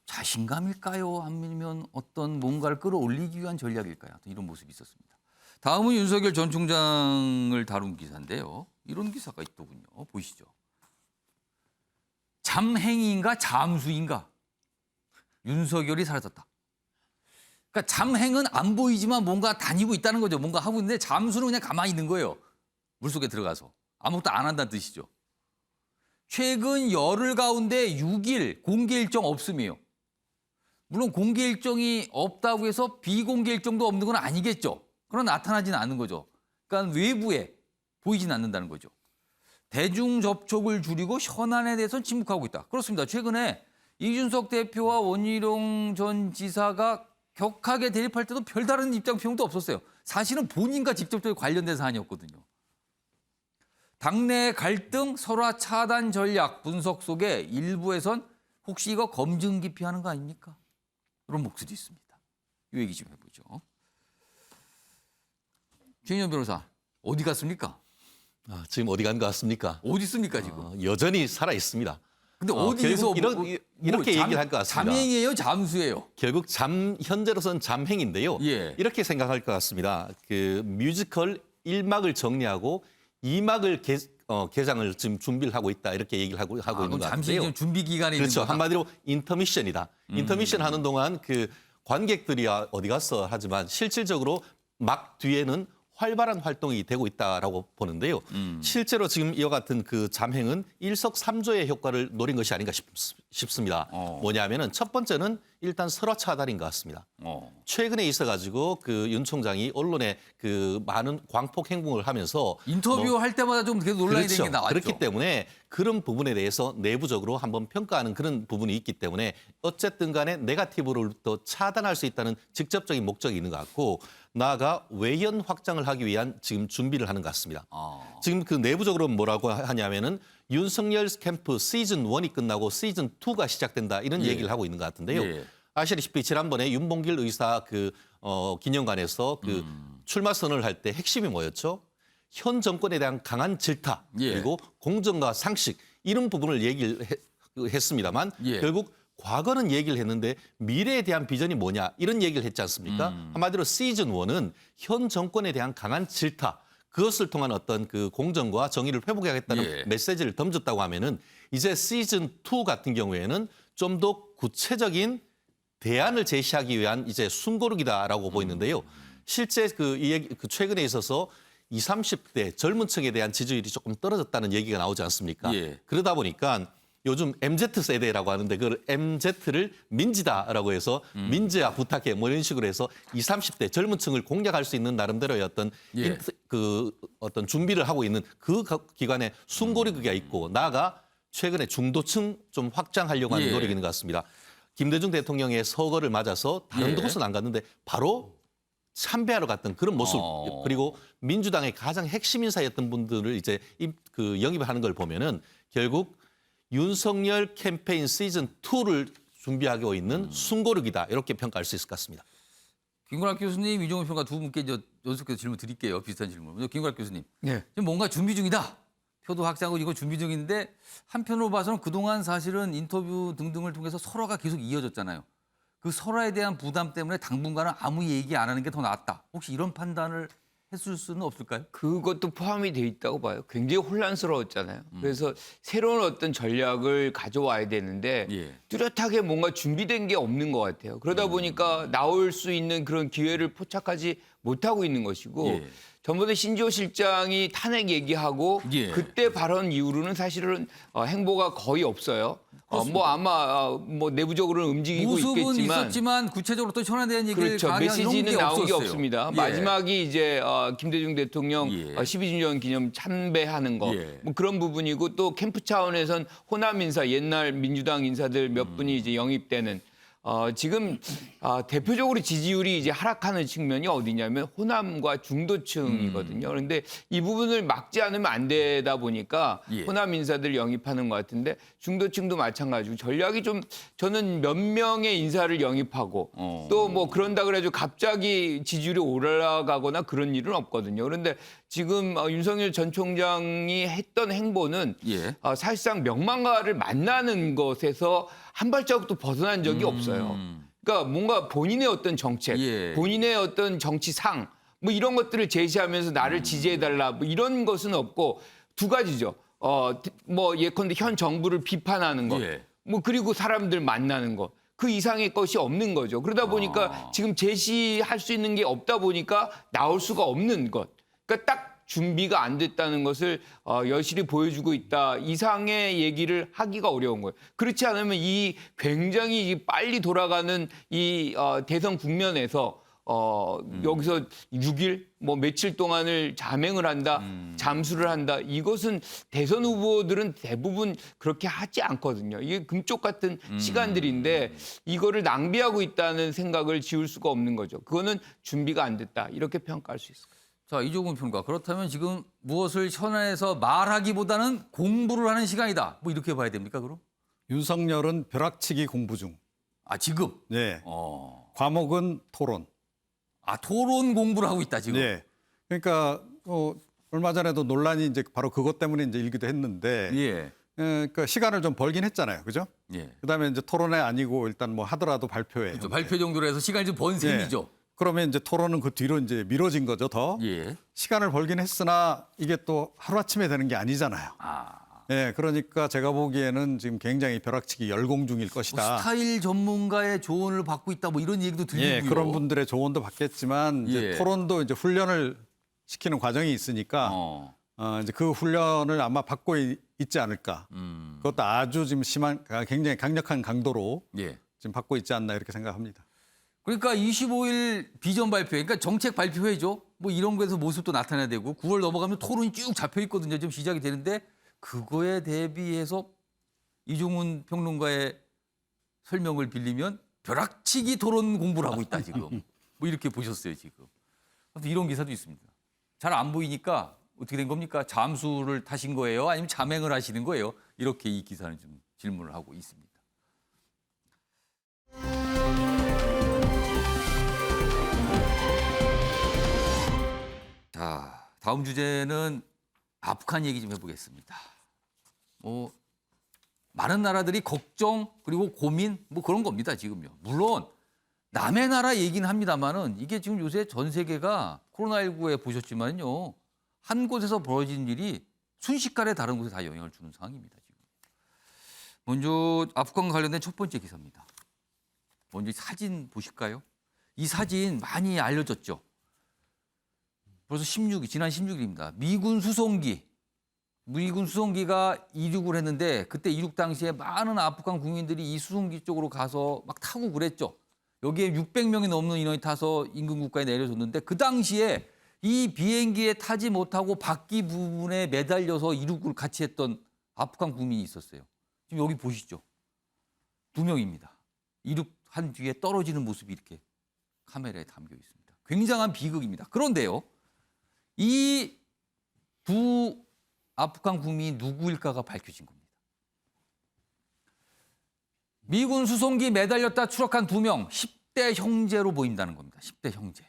자신감일까요? 아니면 어떤 뭔가를 끌어올리기 위한 전략일까요? 이런 모습이 있었습니다. 다음은 윤석열 전 총장을 다룬 기사인데요. 이런 기사가 있더군요. 보시죠. 잠행인가 잠수인가? 윤석열이 사라졌다. 그러니까 잠행은 안 보이지만 뭔가 다니고 있다는 거죠. 뭔가 하고 있는데 잠수는 그냥 가만히 있는 거예요. 물속에 들어가서. 아무것도 안 한다는 뜻이죠. 최근 열흘 가운데 6일 공개 일정 없음이에요. 물론 공개 일정이 없다고 해서 비공개 일정도 없는 건 아니겠죠. 그러나 나타나지는 않는 거죠. 그러니까 외부에 보이진 않는다는 거죠. 대중 접촉을 줄이고 현안에 대해서는 침묵하고 있다. 그렇습니다. 최근에 이준석 대표와 원희룡 전 지사가 격하게 대립할 때도 별다른 입장 표명도 없었어요. 사실은 본인과 직접적으로 관련된 사안이었거든요. 당내 갈등, 설화 차단 전략 분석 속에 일부에선 혹시 이거 검증 기피하는 거 아닙니까? 이런 목소리 있습니다. 이 얘기 좀 해보죠. 최인현 변호사, 어디 갔습니까? 지금 어디 간 것 같습니까? 어디 있습니까 지금? 여전히 살아 있습니다. 근데 어디에서 이렇게 얘기를 할 것 같습니다. 잠행이에요, 잠수예요? 결국 현재로서는 잠행인데요. 이렇게 생각할 것 같습니다. 그 뮤지컬 1막을 정리하고 2막을 개장을 지금 준비를 하고 있다 이렇게 얘기를 하고 있는 것 같은데요. 잠시 준비 기간에 그렇죠. 있는 거다. 한마디로 인터미션이다. 인터미션 하는 동안 그 관객들이 어디 갔어 하지만 실질적으로 막 뒤에는 활발한 활동이 되고 있다라고 보는데요. 실제로 지금 이와 같은 그 잠행은 일석삼조의 효과를 노린 것이 아닌가 싶습니다. 뭐냐면은 첫 번째는 일단 설화 차단인 것 같습니다. 최근에 있어가지고 그 윤 총장이 언론에 그 많은 광폭 행동을 하면서 인터뷰할 때마다 좀 계속 논란이 되는 게 나왔죠. 그렇기 때문에 그런 부분에 대해서 내부적으로 한번 평가하는 그런 부분이 있기 때문에 어쨌든 간에 네거티브를 또 차단할 수 있다는 직접적인 목적이 있는 것 같고 나아가 외연 확장을 하기 위한 지금 준비를 하는 것 같습니다. 지금 그 내부적으로 뭐라고 하냐면은 윤석열 캠프 시즌 1이 끝나고 시즌 2가 시작된다 이런 얘기를 하고 있는 것 같은데요. 아시다시피 지난번에 윤봉길 의사 그 기념관에서 그 출마 선언을 할 때 핵심이 뭐였죠? 현 정권에 대한 강한 질타 그리고 공정과 상식 이런 부분을 얘기를 했습니다만 결국 과거는 얘기를 했는데 미래에 대한 비전이 뭐냐 이런 얘기를 했지 않습니까? 한마디로 시즌 1은 현 정권에 대한 강한 질타 그것을 통한 어떤 그 공정과 정의를 회복하겠다는 메시지를 던졌다고 하면은 이제 시즌 2 같은 경우에는 좀 더 구체적인 대안을 제시하기 위한 이제 숨고르기다라고 보이는데요. 실제 그 최근에 있어서 20, 30대 젊은 층에 대한 지지율이 조금 떨어졌다는 얘기가 나오지 않습니까? 그러다 보니까 요즘 MZ 세대라고 하는데 그걸 MZ를 민지다라고 해서 민지야 부탁해 뭐 이런 식으로 해서 20, 30대 젊은 층을 공략할 수 있는 나름대로의 어떤 어떤 준비를 하고 있는 그 기관의 숨고르기가 있고 나아가 최근에 중도층 좀 확장하려고 하는 노력이 있는 것 같습니다. 김대중 대통령의 서거를 맞아서 다른 곳은 안 갔는데 바로 참배하러 갔던 그런 모습 그리고 민주당의 가장 핵심 인사였던 분들을 이제 그 영입을 하는 걸 보면은 결국 윤석열 캠페인 시즌 2를 준비하고 있는 숨고르기다 이렇게 평가할 수 있을 것 같습니다. 김건학 교수님, 이종훈 평가 두 분께 이제 연속해서 질문 드릴게요. 비슷한 질문. 김건학 교수님, 네. 지금 뭔가 준비 중이다. 표도 확장하고 이거 준비 중인데 한편으로 봐서는 그동안 사실은 인터뷰 등등을 통해서 설화가 계속 이어졌잖아요. 그 설화에 대한 부담 때문에 당분간은 아무 얘기 안 하는 게 더 낫다. 혹시 이런 판단을 했을 수는 없을까요? 그것도 포함이 돼 있다고 봐요. 굉장히 혼란스러웠잖아요. 그래서 새로운 어떤 전략을 가져와야 되는데 뚜렷하게 뭔가 준비된 게 없는 것 같아요. 그러다 보니까 나올 수 있는 그런 기회를 포착하지 못하고 있는 것이고 전번에 신지호 실장이 탄핵 얘기하고 그때 발언 이후로는 사실은 행보가 거의 없어요. 뭐 아마 뭐 내부적으로는 움직이고 모습은 있겠지만 있었지만 구체적으로 또 현안에 대한 얘기를 그렇죠. 메시지는 나온 게 없습니다. 예. 마지막이 이제 김대중 대통령 12주년 기념 참배하는 거 뭐 그런 부분이고 또 캠프 차원에선 호남 인사 옛날 민주당 인사들 몇 분이 이제 영입되는 지금 대표적으로 지지율이 이제 하락하는 측면이 어디냐면 호남과 중도층이거든요. 그런데 이 부분을 막지 않으면 안 되다 보니까 호남 인사들 영입하는 것 같은데 중도층도 마찬가지고 전략이 좀 저는 몇 명의 인사를 영입하고 또 뭐 그런다 그래가지고 갑자기 지지율이 올라가거나 그런 일은 없거든요. 그런데 지금 윤석열 전 총장이 했던 행보는 사실상 명망가를 만나는 것에서 한 발자국도 벗어난 적이 없어요. 그러니까 뭔가 본인의 어떤 정책, 본인의 어떤 정치상 뭐 이런 것들을 제시하면서 나를 지지해달라 뭐 이런 것은 없고 두 가지죠. 뭐 예컨대 현 정부를 비판하는 것, 뭐 그리고 사람들 만나는 것. 그 이상의 것이 없는 거죠. 그러다 보니까 지금 제시할 수 있는 게 없다 보니까 나올 수가 없는 것. 그러니까 딱 준비가 안 됐다는 것을 여실히 보여주고 있다 이상의 얘기를 하기가 어려운 거예요. 그렇지 않으면 이 굉장히 빨리 돌아가는 이 대선 국면에서 여기서 6일 뭐 며칠 동안을 잠행을 한다, 잠수를 한다. 이것은 대선 후보들은 대부분 그렇게 하지 않거든요. 이게 금쪽 같은 시간들인데 이거를 낭비하고 있다는 생각을 지울 수가 없는 거죠. 그거는 준비가 안 됐다. 이렇게 평가할 수 있을 거예요. 자, 이종훈 평가. 그렇다면 지금 무엇을 현안에서 말하기보다는 공부를 하는 시간이다. 뭐 이렇게 봐야 됩니까, 그럼? 윤석열은 벼락치기 공부 중. 아, 지금? 네. 과목은 토론. 아, 토론 공부를 하고 있다, 지금? 네. 그러니까 얼마 전에도 논란이 이제 바로 그것 때문에 이제 일기도 했는데 그러니까 시간을 좀 벌긴 했잖아요. 그죠? 그다음에 이제 토론회 아니고 일단 뭐 하더라도 발표회. 그렇죠. 발표 정도로 해서 시간을 좀 번 셈이죠. 그러면 이제 토론은 그 뒤로 이제 미뤄진 거죠, 더. 시간을 벌긴 했으나 이게 또 하루아침에 되는 게 아니잖아요. 그러니까 제가 보기에는 지금 굉장히 벼락치기 열공 중일 것이다. 뭐 스타일 전문가의 조언을 받고 있다, 뭐 이런 얘기도 들리고요. 그런 분들의 조언도 받겠지만 이제 토론도 이제 훈련을 시키는 과정이 있으니까 이제 그 훈련을 아마 받고 있지 않을까. 그것도 아주 지금 굉장히 강력한 강도로 지금 받고 있지 않나 이렇게 생각합니다. 그러니까 25일 비전 발표, 그러니까 정책 발표회죠. 뭐 이런 거에서 모습도 나타나야 되고 9월 넘어가면 토론이 쭉 잡혀 있거든요. 지금 시작이 되는데 그거에 대비해서 이종훈 평론가의 설명을 빌리면 벼락치기 토론 공부를 하고 있다 지금. 뭐 이렇게 보셨어요 지금. 이런 기사도 있습니다. 잘 안 보이니까 어떻게 된 겁니까? 잠수를 타신 거예요? 아니면 잠행을 하시는 거예요? 이렇게 이 기사는 좀 질문을 하고 있습니다. 자, 다음 주제는 아프간 얘기 좀 해보겠습니다. 뭐 많은 나라들이 걱정 그리고 고민 뭐 그런 겁니다 지금요. 물론 남의 나라 얘기는 합니다만은 이게 지금 요새 전 세계가 코로나19에 보셨지만요 한 곳에서 벌어진 일이 순식간에 다른 곳에 다 영향을 주는 상황입니다 지금. 먼저 아프간과 관련된 첫 번째 기사입니다. 먼저 사진 보실까요? 이 사진 많이 알려졌죠. 벌써 지난 16일입니다. 미군 수송기 미군 수송기가 이륙을 했는데 그때 이륙 당시에 많은 아프간 국민들이 이 수송기 쪽으로 가서 막 타고 그랬죠. 여기에 600명이 넘는 인원이 타서 인근 국가에 내려줬는데 그 당시에 이 비행기에 타지 못하고 바퀴 부분에 매달려서 이륙을 같이 했던 아프간 국민이 있었어요. 지금 여기 보시죠. 2명입니다. 이륙한 뒤에 떨어지는 모습이 이렇게 카메라에 담겨 있습니다. 굉장한 비극입니다. 그런데요. 이 두 아프간 국민이 누구일까가 밝혀진 겁니다. 미군 수송기 매달렸다 추락한 2명, 10대 형제로 보인다는 겁니다. 10대 형제.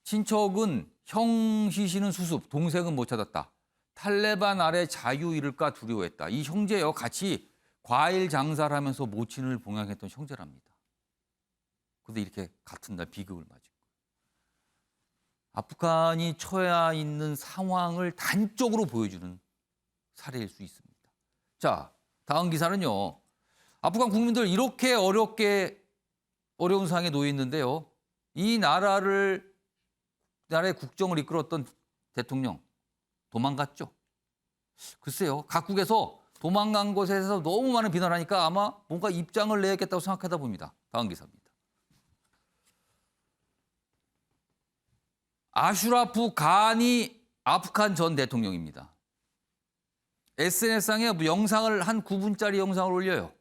친척은 형 시신은 수습, 동생은 못 찾았다. 탈레반 아래 자유 잃을까 두려워했다. 이 형제요 같이 과일 장사를 하면서 모친을 봉양했던 형제랍니다. 그런데 이렇게 같은 날 비극을 맞은 거예요. 아프간이 처해 있는 상황을 단적으로 보여주는 사례일 수 있습니다. 자, 다음 기사는요. 아프간 국민들 이렇게 어려운 상황에 놓여 있는데요. 이 나라의 국정을 이끌었던 대통령 도망갔죠. 글쎄요. 각국에서 도망간 것에 대해서 너무 많은 비난을 하니까 아마 뭔가 입장을 내야겠다고 생각하다 봅니다. 다음 기사입니다. 아슈라프 가니 아프간 전 대통령입니다. SNS상에 영상을 한 9분짜리 영상을 올려요.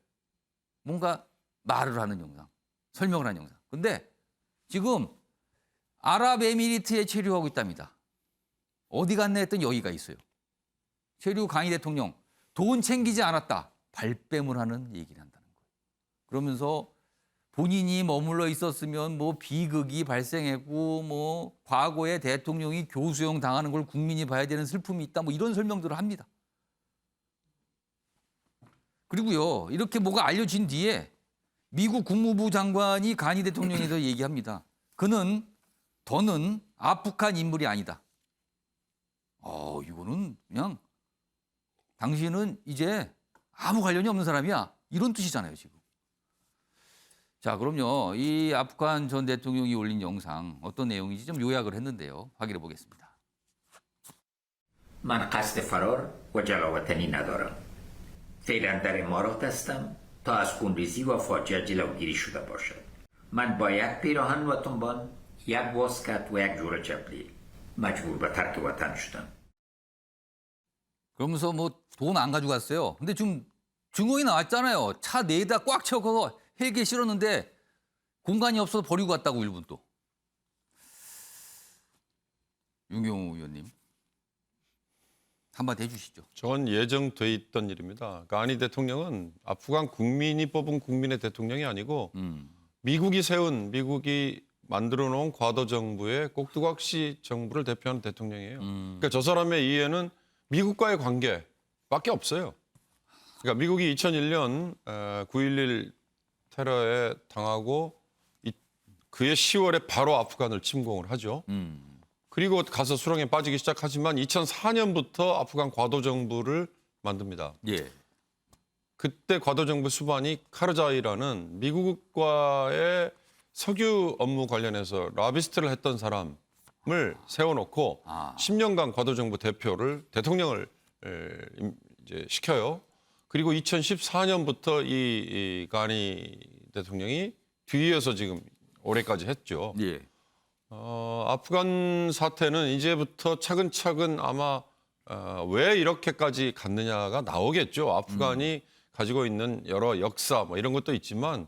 뭔가 말을 하는 영상, 설명을 하는 영상. 근데 지금 아랍에미리트에 체류하고 있답니다. 어디 갔나 했더니 여기가 있어요. 체류 가니 대통령 돈 챙기지 않았다. 발뺌을 하는 얘기를 한다는 거예요. 그러면서 본인이 머물러 있었으면 뭐 비극이 발생했고 뭐 과거에 대통령이 교수형 당하는 걸 국민이 봐야 되는 슬픔이 있다. 뭐 이런 설명들을 합니다. 그리고요. 이렇게 뭐가 알려진 뒤에 미국 국무부 장관이 가니 대통령에 대해서 얘기합니다. 더는 아프간 인물이 아니다. 이거는 그냥 당신은 이제 아무 관련이 없는 사람이야. 이런 뜻이잖아요, 지금. 자, 그럼요. 이 아프간 전 대통령이 올린 영상 어떤 내용인지 좀 요약을 했는데요. 확인해 보겠습니다. من قصد فرار و جلاوطنی ندارم. فعلا در امارات هستم تا از خونریزی و فاجعه جلوگیری شده باشد. من با یک پیراهن و تنبان، یک واسکت و یک جور جبلی مجبور به ترک وطن شدم. 그러면서 뭐 돈 안 가져갔어요. 근데 지금 증거이 나왔잖아요. 차 내에다 꽉 채워서 헬기에 실었는데 공간이 없어서 버리고 갔다고 일본 또. 윤경호 의원님. 한마디 해주시죠. 전 예정돼 있던 일입니다. 가니 대통령은 아프간 국민이 뽑은 국민의 대통령이 아니고 미국이 만들어 놓은 과도 정부의 꼭두각시 정부를 대표하는 대통령이에요. 그러니까 저 사람의 이해는 미국과의 관계밖에 없어요. 그러니까 미국이 2001년 9.11 테러에 당하고 그해 10월에 바로 아프간을 침공을 하죠. 그리고 가서 수렁에 빠지기 시작하지만 2004년부터 아프간 과도정부를 만듭니다. 예. 그때 과도정부 수반이 카르자이라는 미국과의 석유 업무 관련해서 라비스트를 했던 사람을 세워놓고 10년간 과도정부 대통령을 이제 시켜요. 그리고 2014년부터 이 가니 대통령이 뒤이어서 지금 올해까지 했죠. 예. 아프간 사태는 이제부터 차근차근 아마 왜 이렇게까지 갔느냐가 나오겠죠. 아프간이 가지고 있는 여러 역사 뭐 이런 것도 있지만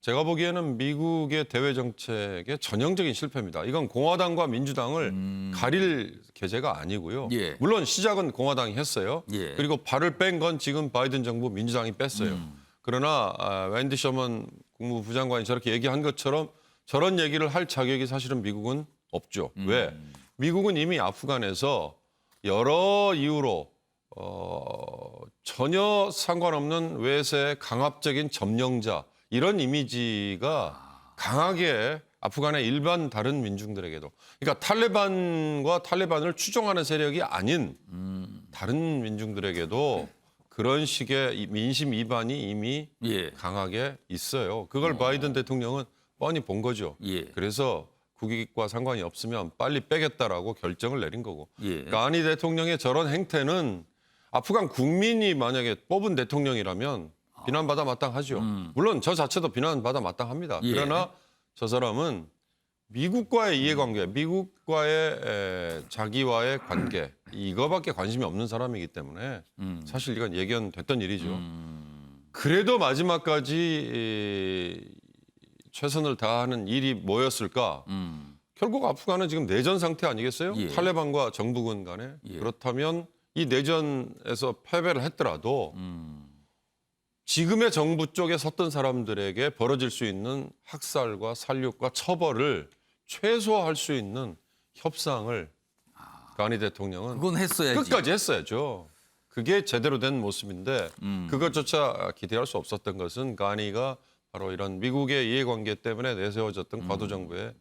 제가 보기에는 미국의 대외 정책의 전형적인 실패입니다. 이건 공화당과 민주당을 가릴 계제가 아니고요. 예. 물론 시작은 공화당이 했어요. 예. 그리고 발을 뺀 건 지금 바이든 정부 민주당이 뺐어요. 그러나 웬디 셔먼 국무부 장관이 저렇게 얘기한 것처럼 저런 얘기를 할 자격이 사실은 미국은 없죠. 왜? 미국은 이미 아프간에서 여러 이유로 전혀 상관없는 외세 강압적인 점령자 이런 이미지가 강하게 아프간의 일반 다른 민중들에게도 그러니까 탈레반을 추종하는 세력이 아닌 다른 민중들에게도 그런 식의 민심 이반이 이미 강하게 있어요. 그걸 바이든 대통령은 뻔히 본 거죠. 예. 그래서 국익과 상관이 없으면 빨리 빼겠다라고 결정을 내린 거고. 가니 대통령의 저런 행태는 아프간 국민이 만약에 뽑은 대통령이라면 비난받아 마땅하죠. 물론 저 자체도 비난받아 마땅합니다. 그러나 저 사람은 미국과의 이해관계, 미국과의 자기와의 관계 이거밖에 관심이 없는 사람이기 때문에 사실 이건 예견됐던 일이죠. 그래도 마지막까지 최선을 다하는 일이 뭐였을까? 결국 아프간은 지금 내전 상태 아니겠어요? 탈레반과 정부군 간에. 그렇다면 이 내전에서 패배를 했더라도 지금의 정부 쪽에 섰던 사람들에게 벌어질 수 있는 학살과 살육과 처벌을 최소화할 수 있는 협상을 가니 대통령은 그건 했어야지. 끝까지 했어야죠. 그게 제대로 된 모습인데 그것조차 기대할 수 없었던 것은 가니가 바로 이런 미국의 이해관계 때문에 내세워졌던 과도 정부의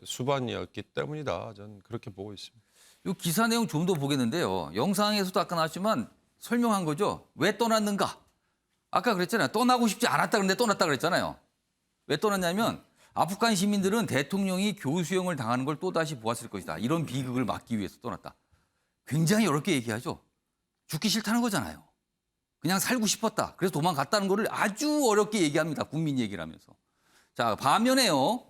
수반이었기 때문이다. 저는 그렇게 보고 있습니다. 이 기사 내용 좀 더 보겠는데요. 영상에서도 아까 나왔지만 설명한 거죠. 왜 떠났는가? 아까 그랬잖아요. 떠나고 싶지 않았다 그랬는데 떠났다 그랬잖아요. 왜 떠났냐면 아프간 시민들은 대통령이 교수형을 당하는 걸 또다시 보았을 것이다. 이런 비극을 막기 위해서 떠났다. 굉장히 어렵게 얘기하죠. 죽기 싫다는 거잖아요. 그냥 살고 싶었다. 그래서 도망갔다는 거를 아주 어렵게 얘기합니다. 국민 얘기를 하면서. 자, 반면에요.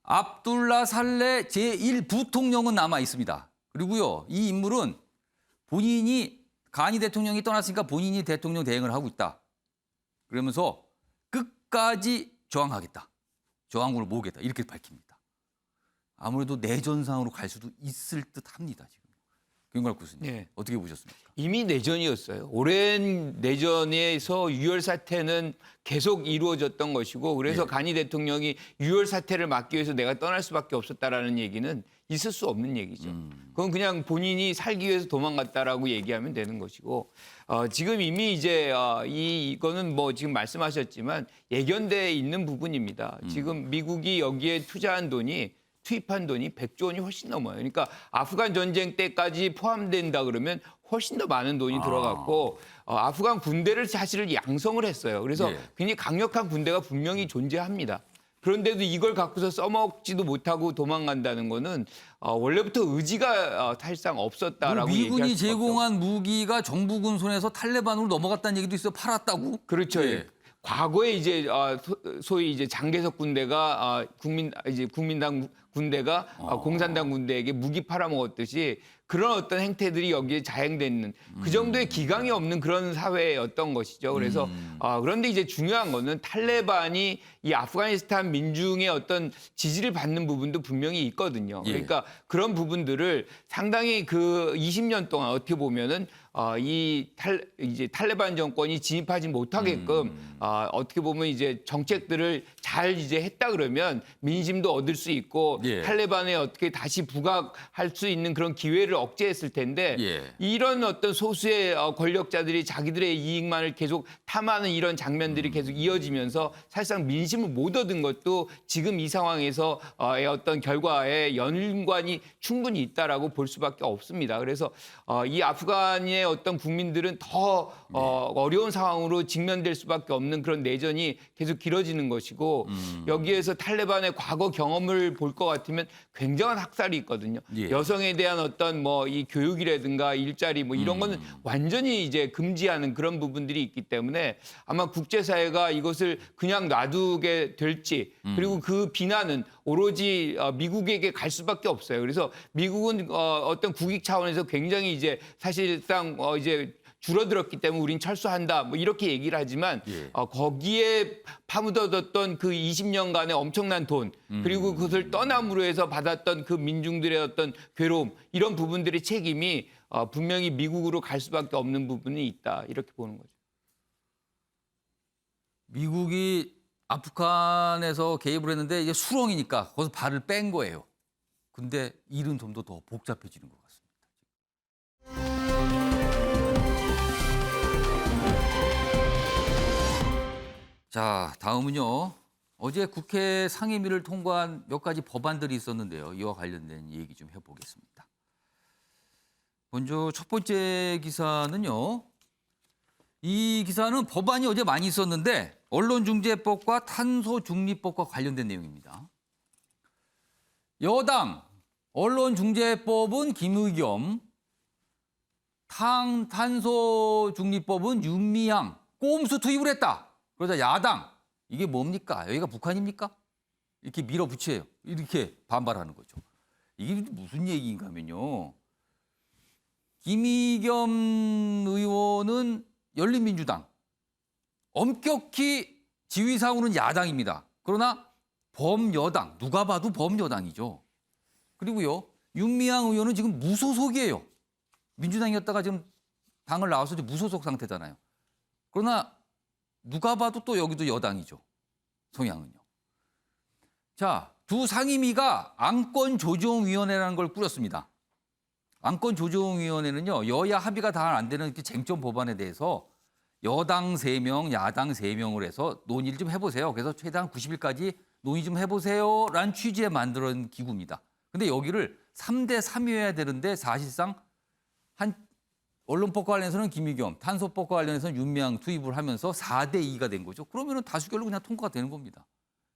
압둘라 살레 제1부통령은 남아 있습니다. 그리고요, 이 인물은 본인이 가니 대통령이 떠났으니까 본인이 대통령 대행을 하고 있다. 그러면서 끝까지 저항하겠다. 저항군을 모으겠다. 이렇게 밝힙니다. 아무래도 내전상으로 갈 수도 있을 듯합니다. 지금. 김광락 교수님, 어떻게 보셨습니까? 이미 내전이었어요. 오랜 내전에서 유혈 사태는 계속 이루어졌던 것이고 그래서 가니 대통령이 유혈 사태를 막기 위해서 내가 떠날 수밖에 없었다라는 얘기는 있을 수 없는 얘기죠. 그건 그냥 본인이 살기 위해서 도망갔다라고 얘기하면 되는 것이고 지금 이미 이제 이거는 뭐 지금 말씀하셨지만 예견돼 있는 부분입니다. 지금 미국이 여기에 투자한 돈이 투입한 돈이 100조 원이 훨씬 넘어요. 그러니까 아프간 전쟁 때까지 포함된다 그러면 훨씬 더 많은 돈이 들어갔고 아프간 군대를 사실 양성을 했어요. 그래서 굉장히 강력한 군대가 분명히 존재합니다. 그런데도 이걸 갖고서 써먹지도 못하고 도망간다는 거는 원래부터 의지가 사실상 없었다라고 얘기할 수밖에 미군이 제공한 무기가 정부군 손에서 탈레반으로 넘어갔다는 얘기도 있어요. 팔았다고? 그렇죠. 과거에 이제 소위 이제 장개석 군대가 국민당 군대가 공산당 군대에게 무기 팔아먹었듯이 그런 어떤 행태들이 여기에 자행되는 그 정도의 기강이 없는 그런 사회였던 것이죠. 그래서 그런데 이제 중요한 거는 탈레반이 이 아프가니스탄 민중의 어떤 지지를 받는 부분도 분명히 있거든요. 그러니까 그런 부분들을 상당히 그 20년 동안 어떻게 보면은 이제 탈레반 정권이 진입하지 못하게끔 어떻게 보면 이제 정책들을 잘 이제 했다 그러면 민심도 얻을 수 있고 탈레반에 어떻게 다시 부각할 수 있는 그런 기회를 억제했을 텐데 이런 어떤 소수의 권력자들이 자기들의 이익만을 계속 탐하는 이런 장면들이 계속 이어지면서 사실상 민심을 못 얻은 것도 지금 이 상황에서 어떤 결과에 연관이 충분히 있다라고 볼 수밖에 없습니다. 그래서 이 아프간의 어떤 국민들은 더 어려운 상황으로 직면될 수밖에 없는 그런 내전이 계속 길어지는 것이고 여기에서 탈레반의 과거 경험을 볼 것 같으면 굉장한 학살이 있거든요. 여성에 대한 어떤 뭐 이 교육이라든가 일자리 뭐 이런 거는 완전히 이제 금지하는 그런 부분들이 있기 때문에 아마 국제사회가 이것을 그냥 놔두게 될지 그리고 그 비난은 오로지 미국에게 갈 수밖에 없어요. 그래서 미국은 어떤 국익 차원에서 굉장히 이제 사실상 이제 줄어들었기 때문에 우린 철수한다 뭐 이렇게 얘기를 하지만 거기에 파묻어뒀던 그 20년간의 엄청난 돈 그리고 그것을 떠남으로 해서 받았던 그 민중들의 어떤 괴로움 이런 부분들의 책임이 분명히 미국으로 갈 수밖에 없는 부분이 있다 이렇게 보는 거죠. 미국이 아프간에서 개입을 했는데 이게 수렁이니까 거기서 발을 뺀 거예요. 근데 일은 좀 더 복잡해지는 것 같습니다. 자, 다음은요. 어제 국회 상임위를 통과한 몇 가지 법안들이 있었는데요. 이와 관련된 얘기 좀 해보겠습니다. 먼저 첫 번째 기사는요. 이 기사는 법안이 어제 많이 있었는데 언론중재법과 탄소중립법과 관련된 내용입니다. 여당 언론중재법은 김의겸, 탄소중립법은 윤미향 꼼수 투입을 했다. 그러자 야당 이게 뭡니까? 여기가 북한입니까? 이렇게 밀어붙여요. 이렇게 반발하는 거죠. 이게 무슨 얘기인가 하면요. 김의겸 의원은 열린민주당, 엄격히 지위상으로는 야당입니다. 그러나 범여당, 누가 봐도 범여당이죠. 그리고요, 윤미향 의원은 지금 무소속이에요. 민주당이었다가 지금 당을 나와서 지금 무소속 상태잖아요. 그러나 누가 봐도 또 여기도 여당이죠. 성향은요. 자, 두 상임위가 안건조정위원회라는 걸 꾸렸습니다. 안건조정위원회는요, 여야 합의가 다 안 되는 쟁점 법안에 대해서 여당 3명, 야당 3명을 해서 논의를 좀 해보세요. 그래서 최대한 90일까지 논의 좀 해보세요라는 취지에 만들어진 기구입니다. 근데 여기를 3대 3이어야 되는데 사실상 한 언론법과 관련해서는 김의겸, 탄소법과 관련해서는 윤미향 투입을 하면서 4대 2가 된 거죠. 그러면 다수결로 그냥 통과가 되는 겁니다.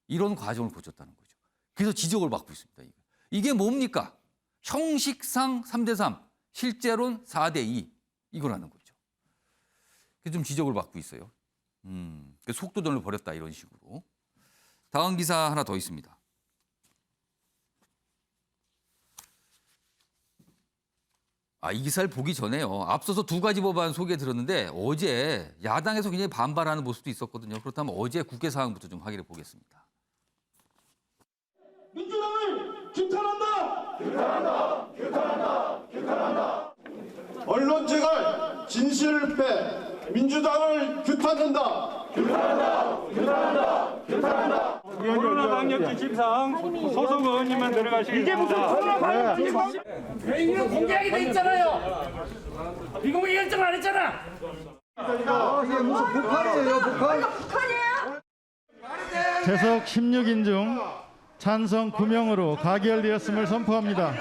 이런 과정을 거쳤다는 거죠. 그래서 지적을 받고 있습니다. 이게 뭡니까? 형식상 3대 3, 실제로는 4대 2 이거라는 거죠. 그래서 좀 지적을 받고 있어요. 속도전을 벌였다 이런 식으로. 다음 기사 하나 더 있습니다. 이 기사를 보기 전에요. 앞서서 2가지 법안 소개해드렸는데 어제 야당에서 굉장히 반발하는 모습도 있었거든요. 그렇다면 어제 국회 상황부터 좀 확인해 보겠습니다. 민주당을 규탄한다! 규탄한다! 규탄한다! 규탄한다! 언론재갈 진실을 빼 민주당을 규탄한다! 규탄한다! 규탄한다! 규탄한다! 코로나 방역지 침상 소속 의원님만 들어가시기 이게 무슨 코로나 방역지 침상? 회의는 공개하게 돼 있잖아요. 비공개 결정 안 했잖아. 이게 무슨 북한이에요, 북한? 재석 16인 중 찬성 9명으로 가결되었음을 선포합니다.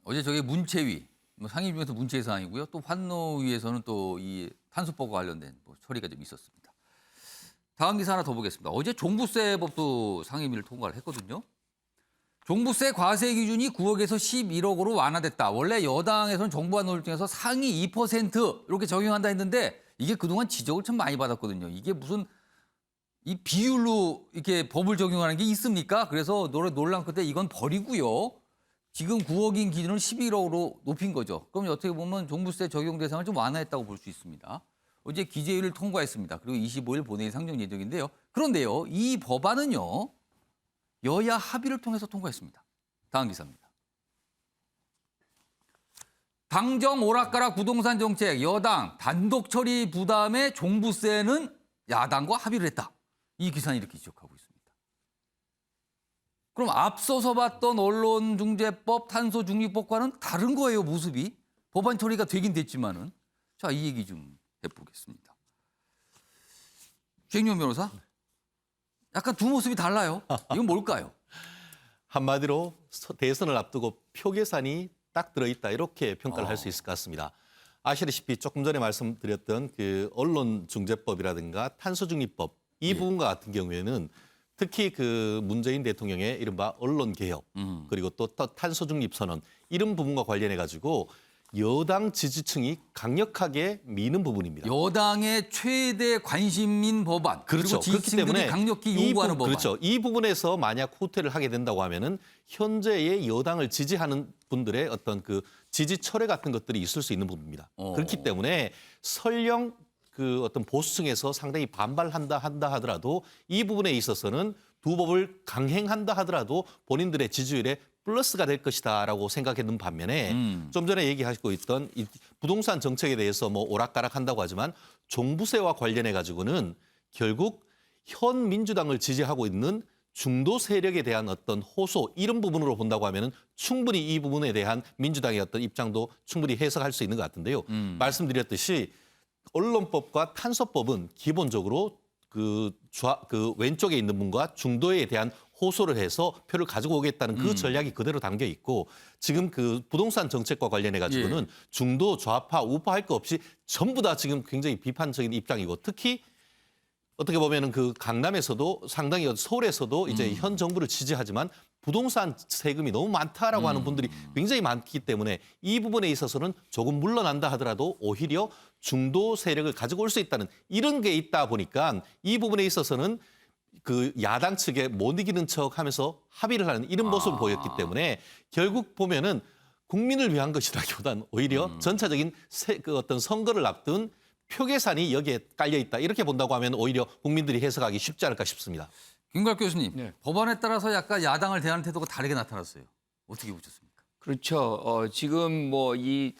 어제 저게 문체위, 상임 중에서 문체위 사항이고요. 또 환노위에서는 또 이 탄소법과 관련된 처리가 좀 있었습니다. 다음 기사 하나 더 보겠습니다. 어제 종부세법도 상임위를 통과를 했거든요. 종부세 과세 기준이 9억에서 11억으로 완화됐다. 원래 여당에서는 정부와 논의 중에서 상위 2% 이렇게 적용한다 했는데 이게 그동안 지적을 참 많이 받았거든요. 이게 무슨 이 비율로 이렇게 법을 적용하는 게 있습니까? 그래서 논란 끝에 이건 버리고요. 지금 9억인 기준을 11억으로 높인 거죠. 그럼 어떻게 보면 종부세 적용 대상을 좀 완화했다고 볼 수 있습니다. 어제 기재위를 통과했습니다. 그리고 25일 본회의 상정 예정인데요. 그런데요, 이 법안은요, 여야 합의를 통해서 통과했습니다. 다음 기사입니다. 당정 오락가락 부동산 정책 여당 단독 처리 부담의 종부세는 야당과 합의를 했다. 이 기사는 이렇게 지적하고 있습니다. 그럼 앞서서 봤던 언론중재법, 탄소중립법과는 다른 거예요, 모습이. 법안 처리가 되긴 됐지만은. 자, 이 얘기 좀 해보겠습니다. 최인용 변호사, 약간 두 모습이 달라요. 이건 뭘까요? 한마디로 대선을 앞두고 표 계산이 딱 들어있다 이렇게 평가를 할 수 있을 것 같습니다. 아시다시피 조금 전에 말씀드렸던 그 언론중재법이라든가 탄소중립법 이 부분과 같은 경우에는 특히 그 문재인 대통령의 이른바 언론개혁 그리고 또 탄소중립선언 이런 부분과 관련해 가지고 여당 지지층이 강력하게 미는 부분입니다. 여당의 최대 관심인 법안. 그렇죠. 그리고 지지층들이 강력히 요구하는 법안. 그렇죠. 이 부분에서 만약 후퇴를 하게 된다고 하면은 현재의 여당을 지지하는 분들의 어떤 그 지지 철회 같은 것들이 있을 수 있는 부분입니다. 그렇기 때문에 설령 그 어떤 보수층에서 상당히 반발한다 하더라도 이 부분에 있어서는 두 법을 강행한다 하더라도 본인들의 지지율에 플러스가 될 것이다라고 생각했는 반면에 좀 전에 얘기하시고 있던 이 부동산 정책에 대해서 뭐 오락가락한다고 하지만 종부세와 관련해 가지고는 결국 현 민주당을 지지하고 있는 중도 세력에 대한 어떤 호소 이런 부분으로 본다고 하면은 충분히 이 부분에 대한 민주당의 어떤 입장도 충분히 해석할 수 있는 것 같은데요. 말씀드렸듯이 언론법과 탄소법은 기본적으로 그 왼쪽에 있는 분과 중도에 대한 호소를 해서 표를 가지고 오겠다는 그 전략이 그대로 담겨 있고 지금 그 부동산 정책과 관련해 가지고는 중도, 좌파, 우파 할 거 없이 전부 다 지금 굉장히 비판적인 입장이고 특히 어떻게 보면은 그 강남에서도 상당히 서울에서도 이제 현 정부를 지지하지만 부동산 세금이 너무 많다라고 하는 분들이 굉장히 많기 때문에 이 부분에 있어서는 조금 물러난다 하더라도 오히려 중도 세력을 가지고 올 수 있다는 이런 게 있다 보니까 이 부분에 있어서는 그 야당 측에 못 이기는 척하면서 합의를 하는 이런 모습을 보였기 때문에 결국 보면은 국민을 위한 것이라기보다는 오히려 전체적인 그 어떤 선거를 앞둔 표 계산이 여기에 깔려 있다 이렇게 본다고 하면 오히려 국민들이 해석하기 쉽지 않을까 싶습니다. 김광 교수님, 법안에 따라서 약간 야당을 대하는 태도가 다르게 나타났어요. 어떻게 보셨습니까? 그렇죠. 지금 뭐 이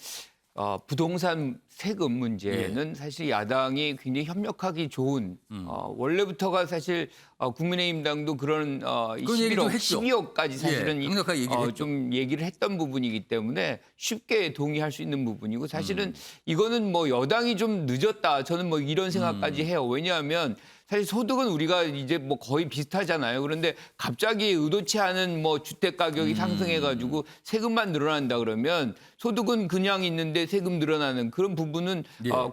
부동산 세금 문제는 사실 야당이 굉장히 협력하기 좋은 원래부터가 사실 국민의힘 당도 그런 12억까지 사실은 좀 얘기를 했던 부분이기 때문에 쉽게 동의할 수 있는 부분이고 사실은 이거는 뭐 여당이 좀 늦었다. 저는 뭐 이런 생각까지 해요. 왜냐하면 사실 소득은 우리가 이제 뭐 거의 비슷하잖아요. 그런데 갑자기 의도치 않은 뭐 주택 가격이 상승해가지고 세금만 늘어난다 그러면 소득은 그냥 있는데 세금 늘어나는 그런 부분은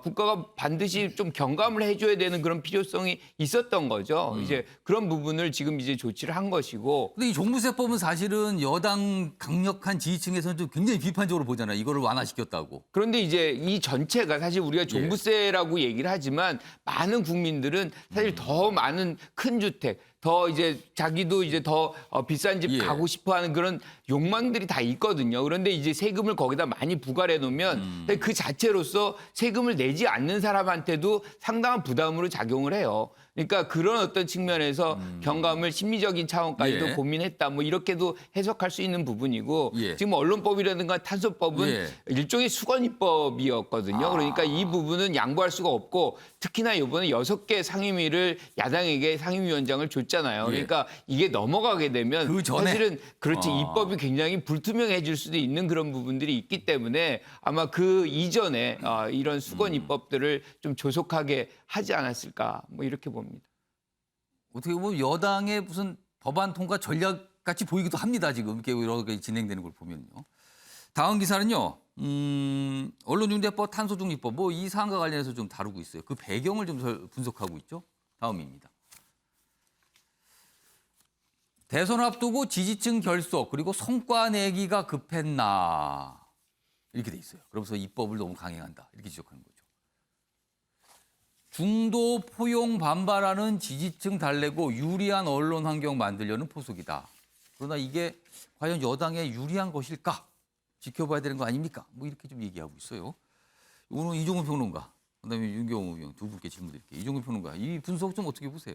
국가가 반드시 좀 경감을 해줘야 되는 그런 필요성이 있었던 거죠. 이제 그런 부분을 지금 이제 조치를 한 것이고. 근데 이 종부세법은 사실은 여당 강력한 지지층에서는 좀 굉장히 비판적으로 보잖아요. 이거를 완화시켰다고. 그런데 이제 이 전체가 사실 우리가 종부세라고 얘기를 하지만 많은 국민들은 사실 더 많은 큰 주택, 더 이제 자기도 이제 더 비싼 집 가고 싶어하는 그런 욕망들이 다 있거든요. 그런데 이제 세금을 거기다 많이 부과해 놓으면 그 자체로서 세금을 내지 않는 사람한테도 상당한 부담으로 작용을 해요. 그러니까 그런 어떤 측면에서 경감을 심리적인 차원까지도 고민했다. 뭐 이렇게도 해석할 수 있는 부분이고 지금 언론법이라든가 탄소법은 일종의 수건입법이었거든요. 그러니까 이 부분은 양보할 수가 없고 특히나 이번에 6개 상임위를 야당에게 상임위원장을 줬잖아요. 그러니까 이게 넘어가게 되면 사실은 그렇지 입법이 굉장히 불투명해질 수도 있는 그런 부분들이 있기 때문에 아마 그 이전에 이런 수건입법들을 좀 조속하게 하지 않았을까 뭐 이렇게 봅니다. 어떻게 보면 여당의 무슨 법안 통과 전략 같이 보이기도 합니다. 지금 이렇게 여러 개 진행되는 걸 보면요. 다음 기사는요. 언론중재법, 탄소중립법 뭐 이 사안과 관련해서 좀 다루고 있어요. 그 배경을 좀 분석하고 있죠. 다음입니다. 대선 앞두고 지지층 결속 그리고 성과 내기가 급했나 이렇게 돼 있어요. 그러면서 입법을 너무 강행한다 이렇게 지적하는 거죠. 중도 포용 반발하는 지지층 달래고 유리한 언론 환경 만들려는 포석이다. 그러나 이게 과연 여당에 유리한 것일까? 지켜봐야 되는 거 아닙니까? 뭐 이렇게 좀 얘기하고 있어요. 오늘 이종훈 평론가, 그다음에 윤경호 의원 두 분께 질문 드릴게요. 이종훈 평론가, 이 분석 좀 어떻게 보세요?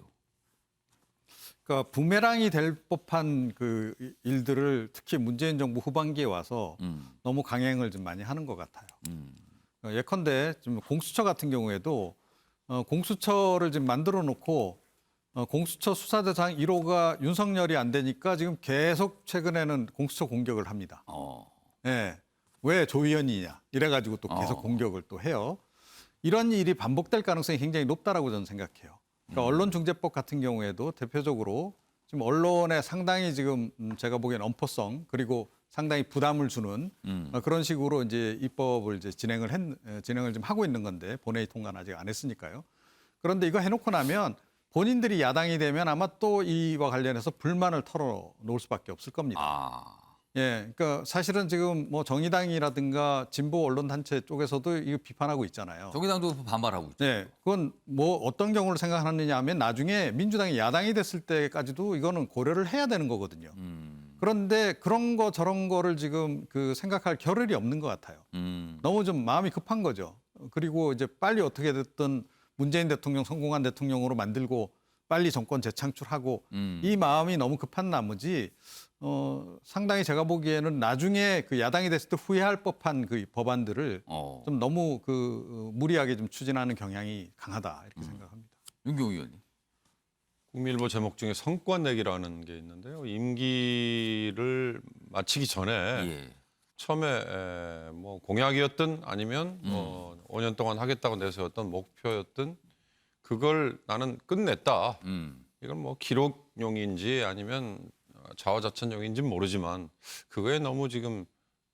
그러니까 부메랑이 될 법한 그 일들을 특히 문재인 정부 후반기에 와서 너무 강행을 좀 많이 하는 것 같아요. 예컨대 좀 공수처 같은 경우에도 공수처를 지금 만들어 놓고 공수처 수사 대상 1호가 윤석열이 안 되니까 지금 계속 최근에는 공수처 공격을 합니다. 예, 왜 조의원이냐 이래가지고 또 계속 공격을 또 해요. 이런 일이 반복될 가능성이 굉장히 높다라고 저는 생각해요. 그러니까 언론중재법 같은 경우에도 대표적으로 지금 언론에 상당히 지금 제가 보기엔 엄포성 그리고 상당히 부담을 주는 그런 식으로 이제 입법을 이제 진행을 좀 하고 있는 건데 본회의 통과는 아직 안 했으니까요. 그런데 이거 해놓고 나면 본인들이 야당이 되면 아마 또 이와 관련해서 불만을 털어놓을 수밖에 없을 겁니다. 예, 그러니까 사실은 지금 뭐 정의당이라든가 진보 언론단체 쪽에서도 이거 비판하고 있잖아요. 정의당도 반발하고 있죠. 네, 그건 뭐 어떤 경우를 생각하느냐 하면 나중에 민주당이 야당이 됐을 때까지도 이거는 고려를 해야 되는 거거든요. 그런데 그런 거 저런 거를 지금 그 생각할 겨를이 없는 것 같아요. 너무 좀 마음이 급한 거죠. 그리고 이제 빨리 어떻게 됐든 문재인 대통령 성공한 대통령으로 만들고 빨리 정권 재창출하고 이 마음이 너무 급한 나머지 상당히 제가 보기에는 나중에 그 야당이 됐을 때 후회할 법한 그 법안들을 좀 너무 그 무리하게 좀 추진하는 경향이 강하다 이렇게 생각합니다. 윤경호 의원님. 국민일보 제목 중에 성과 내기라는 게 있는데요. 임기를 마치기 전에 처음에 뭐 공약이었든 아니면 5년 동안 하겠다고 내세웠던 목표였든 그걸 나는 끝냈다. 이건 뭐 기록용인지 아니면 자화자찬용인지는 모르지만 그거에 너무 지금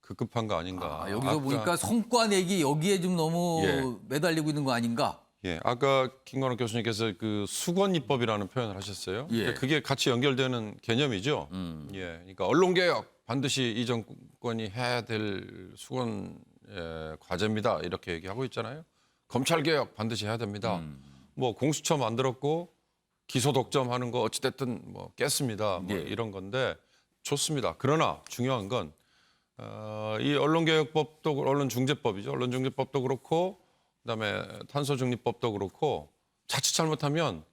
급급한 거 아닌가. 여기서 보니까 성과 내기 여기에 좀 너무 매달리고 있는 거 아닌가? 예, 아까 김관옥 교수님께서 그 수건 입법이라는 표현을 하셨어요. 예. 그게 같이 연결되는 개념이죠. 예, 그러니까 언론 개혁 반드시 이 정권이 해야 될 수건 과제입니다. 이렇게 얘기하고 있잖아요. 검찰 개혁 반드시 해야 됩니다. 뭐 공수처 만들었고 기소 독점하는 거 어찌됐든 뭐 깼습니다. 뭐 이런 건데 좋습니다. 그러나 중요한 건 이 언론개혁법도 언론중재법이죠. 언론중재법도 그렇고 그다음에 탄소중립법도 그렇고 자칫 잘못하면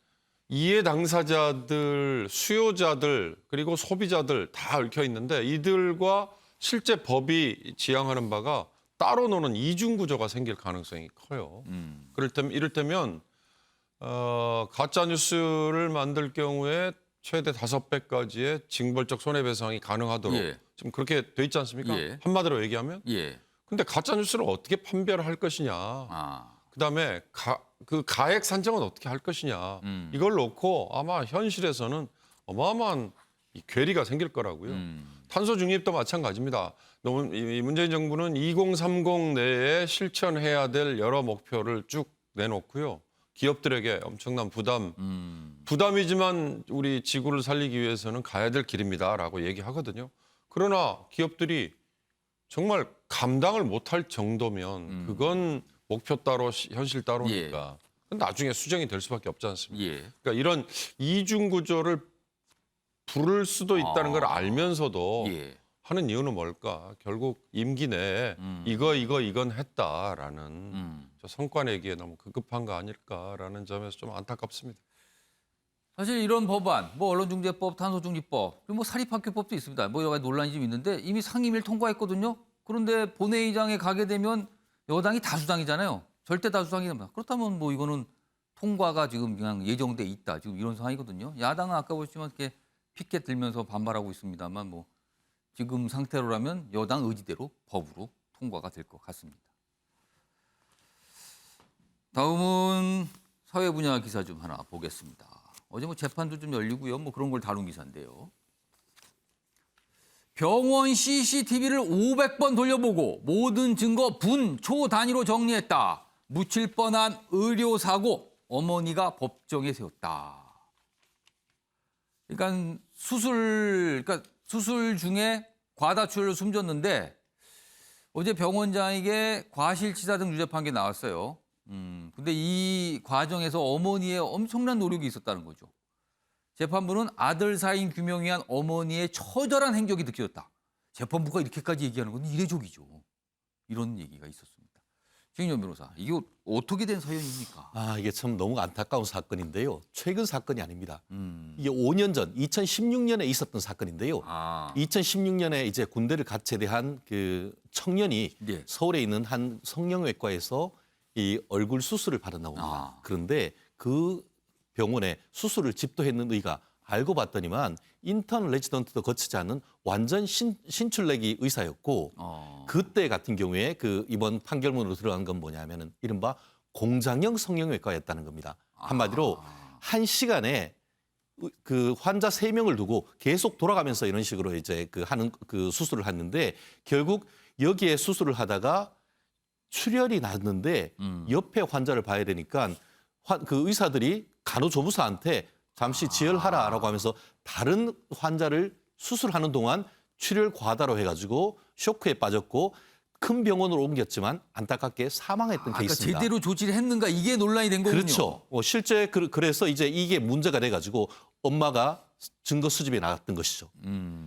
이해 당사자들, 수요자들 그리고 소비자들 다 얽혀 있는데 이들과 실제 법이 지향하는 바가 따로 노는 이중 구조가 생길 가능성이 커요. 이를테면 가짜 뉴스를 만들 경우에 최대 5배까지의 징벌적 손해배상이 가능하도록 지금 그렇게 돼 있지 않습니까? 한마디로 얘기하면. 근데 가짜 뉴스를 어떻게 판별을 할 것이냐. 그다음에 그 가액 산정은 어떻게 할 것이냐. 이걸 놓고 아마 현실에서는 어마어마한 이 괴리가 생길 거라고요. 탄소 중립도 마찬가지입니다. 이 문재인 정부는 2030 내에 실천해야 될 여러 목표를 쭉 내놓고요. 기업들에게 엄청난 부담이지만 우리 지구를 살리기 위해서는 가야 될 길입니다라고 얘기하거든요. 그러나 기업들이 정말 감당을 못할 정도면 그건 목표 따로 현실 따로니까 나중에 수정이 될 수밖에 없지 않습니까? 그러니까 이런 이중 구조를 부를 수도 있다는 걸 알면서도 하는 이유는 뭘까? 결국 임기 내에 이건 했다라는 저 성과 내기에 너무 급급한 거 아닐까라는 점에서 좀 안타깝습니다. 사실 이런 법안, 뭐 언론중재법, 탄소중립법, 그리고 뭐 사립학교법도 있습니다. 뭐 여러 가지 논란이 좀 있는데 이미 상임위를 통과했거든요. 그런데 본회의장에 가게 되면 여당이 다수당이잖아요. 절대 다수당이랍니다. 그렇다면 뭐 이거는 통과가 지금 그냥 예정돼 있다. 지금 이런 상황이거든요. 야당은 아까 보시면 이렇게 피켓 들면서 반발하고 있습니다만 뭐 지금 상태로라면 여당 의지대로 법으로 통과가 될 것 같습니다. 다음은 사회 분야 기사 좀 하나 보겠습니다. 어제 뭐 재판도 좀 열리고요. 뭐 그런 걸 다룬 기사인데요. 병원 CCTV를 500번 돌려보고 모든 증거 초 단위로 정리했다. 묻힐 뻔한 의료사고 어머니가 법정에 세웠다. 그러니까 수술 중에 과다출혈을 숨졌는데 어제 병원장에게 과실치사 등 유죄 판결이 나왔어요. 근데 이 과정에서 어머니의 엄청난 노력이 있었다는 거죠. 재판부는 아들 사인 규명을 위한 어머니의 처절한 행적이 느껴졌다. 재판부가 이렇게까지 얘기하는 건 이례적이죠. 이런 얘기가 있었습니다. 최인영 변호사, 이게 어떻게 된 사연입니까? 이게 참 너무 안타까운 사건인데요. 최근 사건이 아닙니다. 이게 5년 전 2016년에 있었던 사건인데요. 2016년에 이제 군대를 갓 제대한 그 청년이 서울에 있는 한 성형외과에서 이 얼굴 수술을 받았나 봅니다. 그런데 그 병원에 수술을 집도했는 의가 알고 봤더니만 인턴 레지던트도 거치지 않은 완전 신출내기 의사였고 그때 같은 경우에 그 이번 판결문으로 들어간 건 뭐냐면은 이른바 공장형 성형외과였다는 겁니다. 한마디로 한 시간에 그 환자 3명을 두고 계속 돌아가면서 이런 식으로 이제 그 하는 그 수술을 했는데 결국 여기에 수술을 하다가 출혈이 났는데 옆에 환자를 봐야 되니까 그 의사들이 간호조무사한테 잠시 지혈하라라고 하면서 다른 환자를 수술하는 동안 출혈 과다로 해가지고 쇼크에 빠졌고 큰 병원으로 옮겼지만 안타깝게 사망했던 케이스입니다. 제대로 조치를 했는가 이게 논란이 된 거군요. 그렇죠. 실제 그래서 이제 이게 문제가 돼가지고 엄마가 증거 수집에 나갔던 것이죠.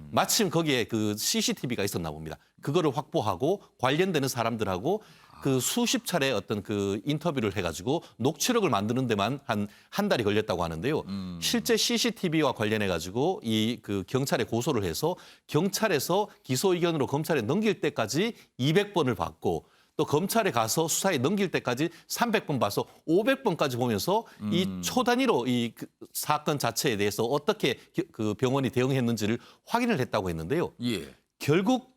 마침 거기에 그 CCTV가 있었나 봅니다. 그거를 확보하고 관련되는 사람들하고 그 수십 차례 어떤 그 인터뷰를 해가지고 녹취록을 만드는 데만 한 달이 걸렸다고 하는데요. 실제 CCTV와 관련해가지고 이 그 경찰에 고소를 해서 경찰에서 기소 의견으로 검찰에 넘길 때까지 200번을 받고 또 검찰에 가서 수사에 넘길 때까지 300번 봐서 500번까지 보면서 이 초단위로 이 그 사건 자체에 대해서 어떻게 그 병원이 대응했는지를 확인을 했다고 했는데요. 결국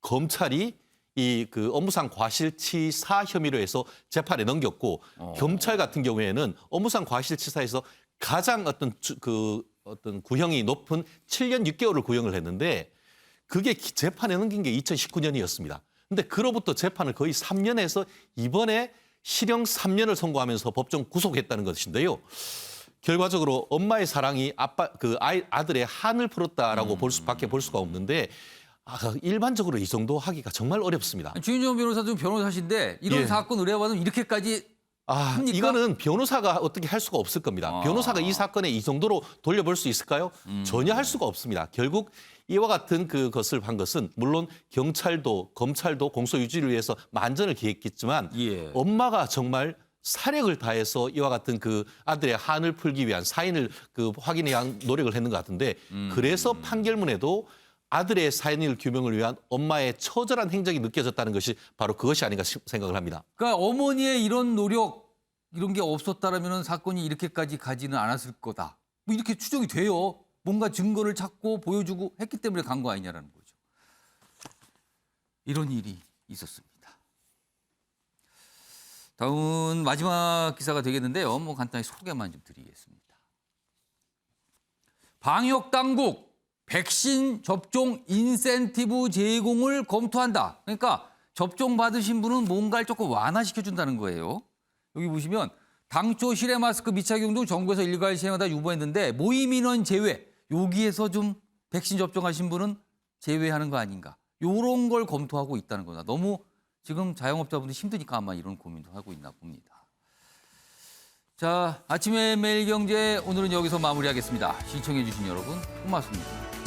검찰이 이 그 업무상 과실치사 혐의로 해서 재판에 넘겼고 검찰 같은 경우에는 업무상 과실치사에서 가장 어떤 구형이 높은 7년 6개월을 구형을 했는데 그게 재판에 넘긴 게 2019년이었습니다. 근데 그로부터 재판을 거의 3년에서 이번에 실형 3년을 선고하면서 법정 구속했다는 것인데요. 결과적으로 엄마의 사랑이 아들의 한을 풀었다라고 볼 수가 없는데 일반적으로 이 정도 하기가 정말 어렵습니다. 주윤정 변호사도 변호사신데 이런 사건 의뢰받으면 이렇게까지 합니까? 이거는 변호사가 어떻게 할 수가 없을 겁니다. 변호사가 이 사건에 이 정도로 돌려볼 수 있을까요? 전혀 할 수가 없습니다. 결국 이와 같은 그것을 한 것은 물론 경찰도 검찰도 공소 유지를 위해서 만전을 기했겠지만 엄마가 정말 사력을 다해서 이와 같은 그 아들의 한을 풀기 위한 사인을 확인에 위한 노력을 했는 것 같은데 그래서 판결문에도 아들의 사인일 규명을 위한 엄마의 처절한 행적이 느껴졌다는 것이 바로 그것이 아닌가 생각을 합니다. 그러니까 어머니의 이런 노력 이런 게 없었다라면 사건이 이렇게까지 가지는 않았을 거다. 뭐 이렇게 추정이 돼요. 뭔가 증거를 찾고 보여주고 했기 때문에 간 거 아니냐라는 거죠. 이런 일이 있었습니다. 다음은 마지막 기사가 되겠는데요. 뭐 간단히 소개만 좀 드리겠습니다. 방역 당국 백신 접종 인센티브 제공을 검토한다. 그러니까 접종 받으신 분은 뭔가를 조금 완화시켜준다는 거예요. 여기 보시면 당초 실외 마스크 미착용 등 정부에서 일괄 시행하다 유보했는데 모임 인원 제외, 여기에서 좀 백신 접종하신 분은 제외하는 거 아닌가. 이런 걸 검토하고 있다는 거다. 너무 지금 자영업자분들이 힘드니까 아마 이런 고민도 하고 있나 봅니다. 자, 아침의 매일경제 오늘은 여기서 마무리하겠습니다. 시청해 주신 여러분 고맙습니다.